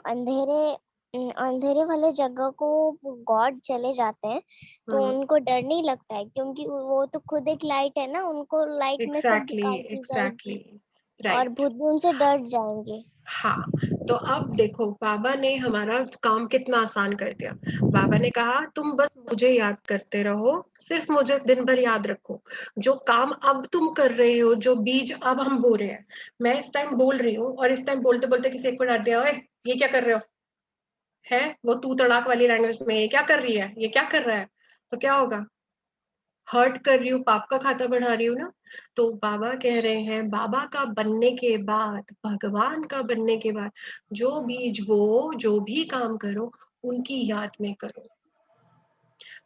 अंधेरे वाले जगह को गॉड चले जाते हैं तो उनको डर नहीं लगता है, क्योंकि वो तो खुद एक लाइट है ना, उनको लाइट में सब दिखाई दी जाएगी और भूत भी उनसे डर जाएंगे। हाँ, तो अब देखो बाबा ने हमारा काम कितना आसान कर दिया। बाबा ने कहा तुम बस मुझे याद करते रहो, सिर्फ मुझे दिन भर याद रखो। जो काम अब तुम कर रहे हो, जो बीज अब हम बो रहे हैं, मैं इस टाइम बोल रही हूँ और इस टाइम बोलते बोलते किसी एक को डांट दिया, ओए ये क्या कर रहे हो, है वो तू तड़ाक वाली लैंग्वेज में, ये क्या कर रही है, ये क्या कर रहा है, तो क्या होगा, हर्ट कर रही हूँ, पाप का खाता बढ़ा रही हूँ ना। तो बाबा कह रहे हैं बाबा का बनने के बाद, भगवान का बनने के बाद जो बीज बो, जो भी काम करो, उनकी याद में करो।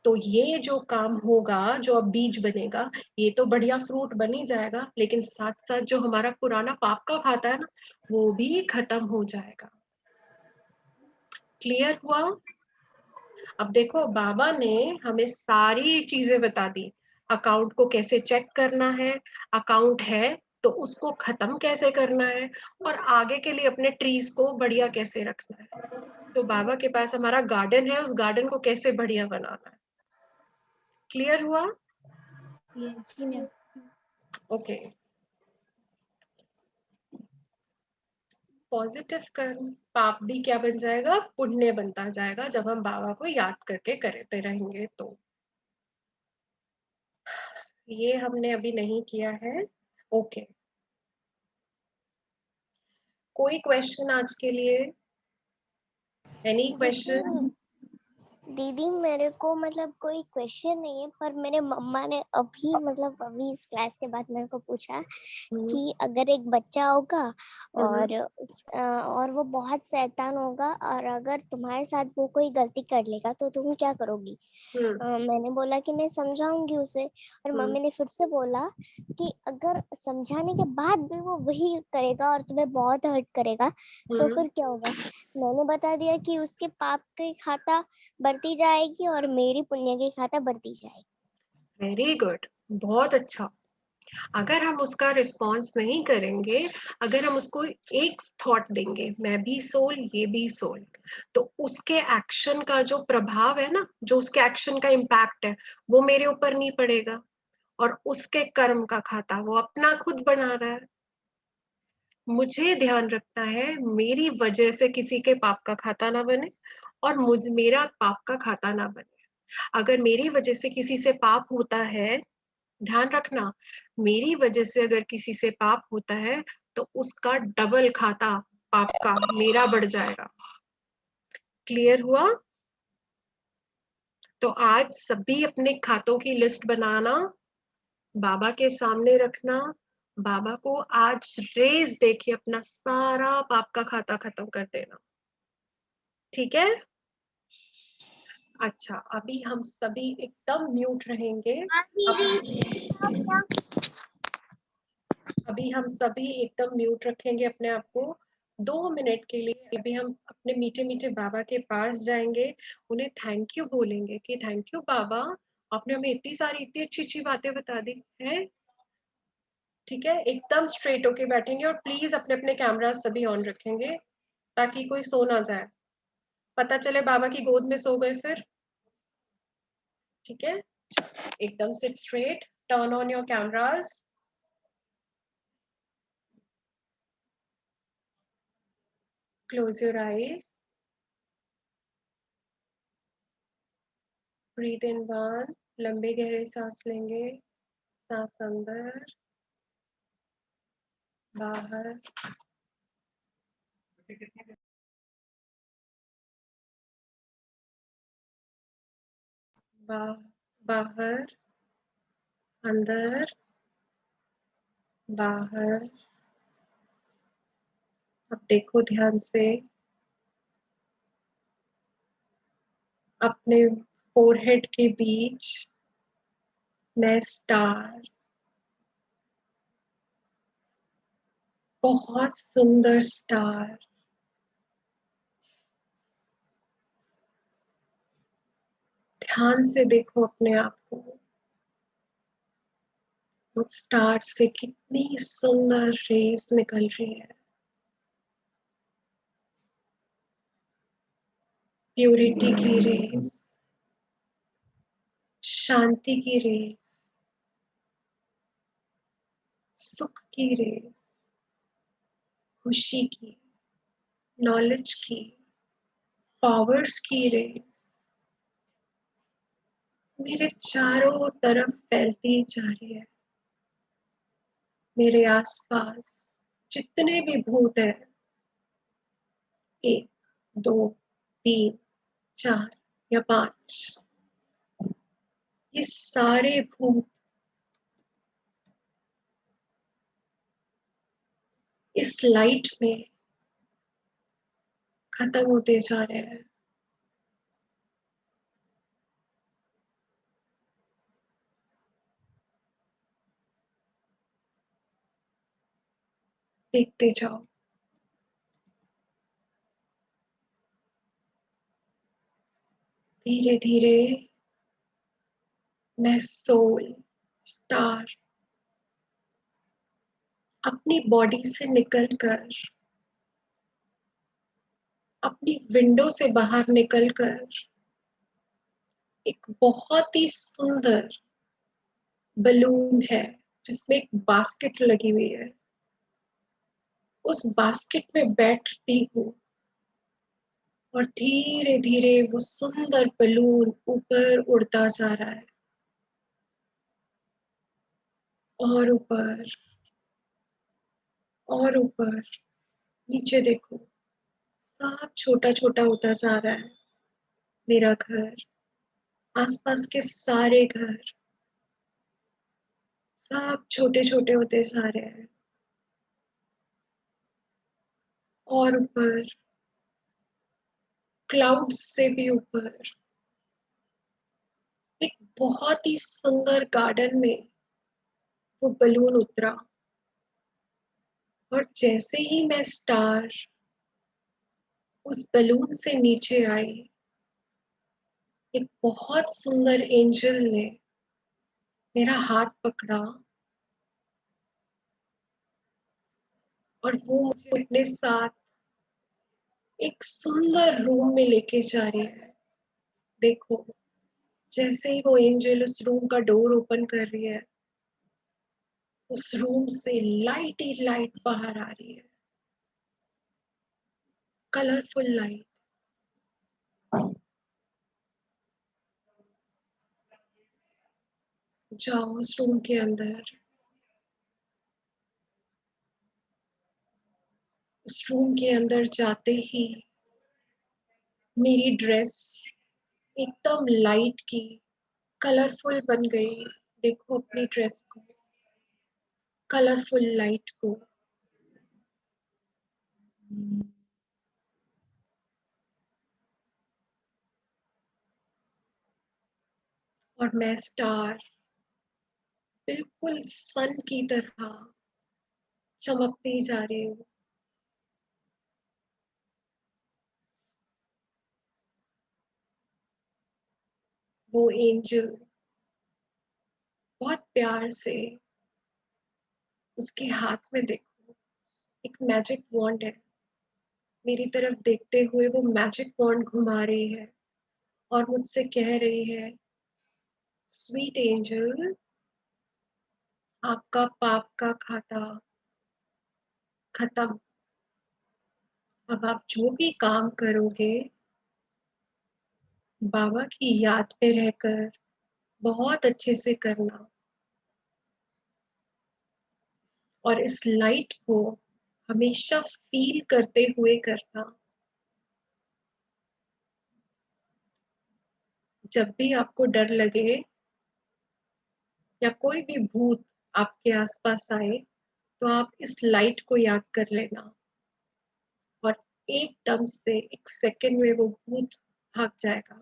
तो ये जो काम होगा, जो अब बीज बनेगा, ये तो बढ़िया फ्रूट बन ही जाएगा, लेकिन साथ साथ जो हमारा पुराना पाप का खाता है ना, वो भी खत्म हो जाएगा। क्लियर हुआ? अब देखो बाबा ने हमें सारी चीजें बता दी, अकाउंट को कैसे चेक करना है, अकाउंट है तो उसको खत्म कैसे करना है, और आगे के लिए अपने ट्रीज को बढ़िया कैसे रखना है। तो बाबा के पास हमारा गार्डन है, उस गार्डन को कैसे बढ़िया बनाना है। क्लियर हुआ? ओके। पॉजिटिव कर्म, पाप भी क्या बन जाएगा, पुण्य बनता जाएगा, जब हम बाबा को याद करके करते रहेंगे। तो ये हमने अभी नहीं किया है। ओके, कोई क्वेश्चन आज के लिए? Any question? दीदी मेरे को मतलब कोई क्वेश्चन नहीं है, पर मेरे मम्मा ने अभी मतलब अभी इस क्लास के बाद मेरे को पूछा कि अगर एक बच्चा होगा और वो बहुत शैतान होगा, और अगर तुम्हारे साथ वो कोई गलती कर लेगा तो तुम क्या करोगी? मैंने बोला कि मैं समझाऊंगी उसे, और मम्मी ने फिर से बोला कि अगर समझाने के बाद भी वो वही करेगा और तुम्हें बहुत हर्ट करेगा तो फिर क्या होगा? मैंने बता दिया कि उसके पाप की खाता बढ़ती जाएगी और मेरी पुण्य की खाता बढ़ती जाएगी। वेरी गुड, बहुत अच्छा। अगर हम उसका रिस्पॉन्स नहीं करेंगे, अगर हम उसको एक थॉट देंगे, मैं भी सोल ये भी सोल, तो उसके एक्शन का जो प्रभाव है ना, जो उसके एक्शन का इम्पैक्ट है, वो मेरे ऊपर नहीं पड़ेगा, और उसके कर्म का खाता वो अपना खुद बना रहा है। मुझे ध्यान रखना है मेरी वजह से किसी के पाप का खाता ना बने, और मेरा पाप का खाता ना बने। अगर मेरी वजह से किसी से पाप होता है, ध्यान रखना, मेरी वजह से अगर किसी से पाप होता है तो उसका डबल खाता पाप का मेरा बढ़ जाएगा। क्लियर हुआ? तो आज सभी अपने खातों की लिस्ट बनाना, बाबा के सामने रखना, बाबा को आज रेज देके अपना सारा पाप का खाता खत्म कर देना। ठीक है? अच्छा, अभी हम सभी एकदम म्यूट रहेंगे। अभी हम सभी एकदम म्यूट रखेंगे अपने आप को 2 मिनट के लिए। अभी हम अपने मीठे मीठे बाबा के पास जाएंगे, उन्हें थैंक यू बोलेंगे कि थैंक यू बाबा, आपने हमें इतनी सारी इतनी अच्छी अच्छी बातें बता दी है। ठीक है, एकदम स्ट्रेट होके बैठेंगे, और प्लीज अपने अपने कैमरा सभी ऑन रखेंगे ताकि कोई सो ना जाए, पता चले बाबा की गोद में सो गए फिर। ठीक है, एकदम seat straight, turn on your cameras. Close your eyes. Breathe in one. लंबे गहरे सांस लेंगे, सांस अंदर बाहर, बाहर अंदर बाहर। अब देखो ध्यान से अपने फोरहेड के बीच में स्टार, बहुत सुंदर स्टार, ध्यान से देखो अपने आप को, उस स्टार से कितनी सुंदर रेस निकल रही है, प्यूरिटी की रेस, शांति की रेस, सुख की रेस, खुशी की। नॉलेज की, पावर्स की रेस मेरे चारों तरफ फैलती जा रही है। मेरे आसपास जितने भी भूत हैं, 1, 2, 3, 4 या 5, ये सारे भूत इस लाइट में खत्म होते जा रहे हैं। देखते जाओ। धीरे धीरे मैं सोल स्टार अपनी बॉडी से निकलकर, अपनी विंडो से बाहर निकलकर एक बहुत ही सुंदर बलून है जिसमें एक बास्केट लगी हुई है, उस बास्केट में बैठती हूँ और धीरे धीरे वो सुंदर बलून ऊपर उड़ता जा रहा है और ऊपर और ऊपर। नीचे देखो, सब छोटा छोटा होता जा रहा है। मेरा घर, आसपास के सारे घर सब छोटे छोटे होते जा रहे हैं और ऊपर क्लाउड्स से भी ऊपर एक बहुत ही सुंदर गार्डन में वो बलून उतरा और जैसे ही मैं स्टार उस बलून से नीचे आई, एक बहुत सुंदर एंजल ने मेरा हाथ पकड़ा और वो मुझे अपने साथ एक सुंदर रूम में लेके जा रही है। देखो, जैसे ही वो एंजल उस रूम का डोर ओपन कर रही है, उस रूम से लाइट ही लाइट बाहर आ रही है, कलरफुल लाइट। जाओ उस रूम के अंदर। उस रूम के अंदर जाते ही मेरी ड्रेस एकदम लाइट की कलरफुल बन गई। देखो अपनी ड्रेस को, कलरफुल लाइट को। और मैं स्टार बिल्कुल सन की तरह चमकती जा रही हूँ। वो एंजल बहुत प्यार से, उसके हाथ में देखो एक मैजिक वॉन्ड है। मेरी तरफ देखते हुए वो मैजिक वॉन्ड घुमा रही है और मुझसे कह रही है, स्वीट एंजल, आपका पाप का खाता खत्म। अब आप जो भी काम करोगे, बाबा की याद में रहकर बहुत अच्छे से करना और इस लाइट को हमेशा फील करते हुए करना। जब भी आपको डर लगे या कोई भी भूत आपके आसपास आए, तो आप इस लाइट को याद कर लेना और एकदम से एक सेकंड में वो भूत भाग जाएगा।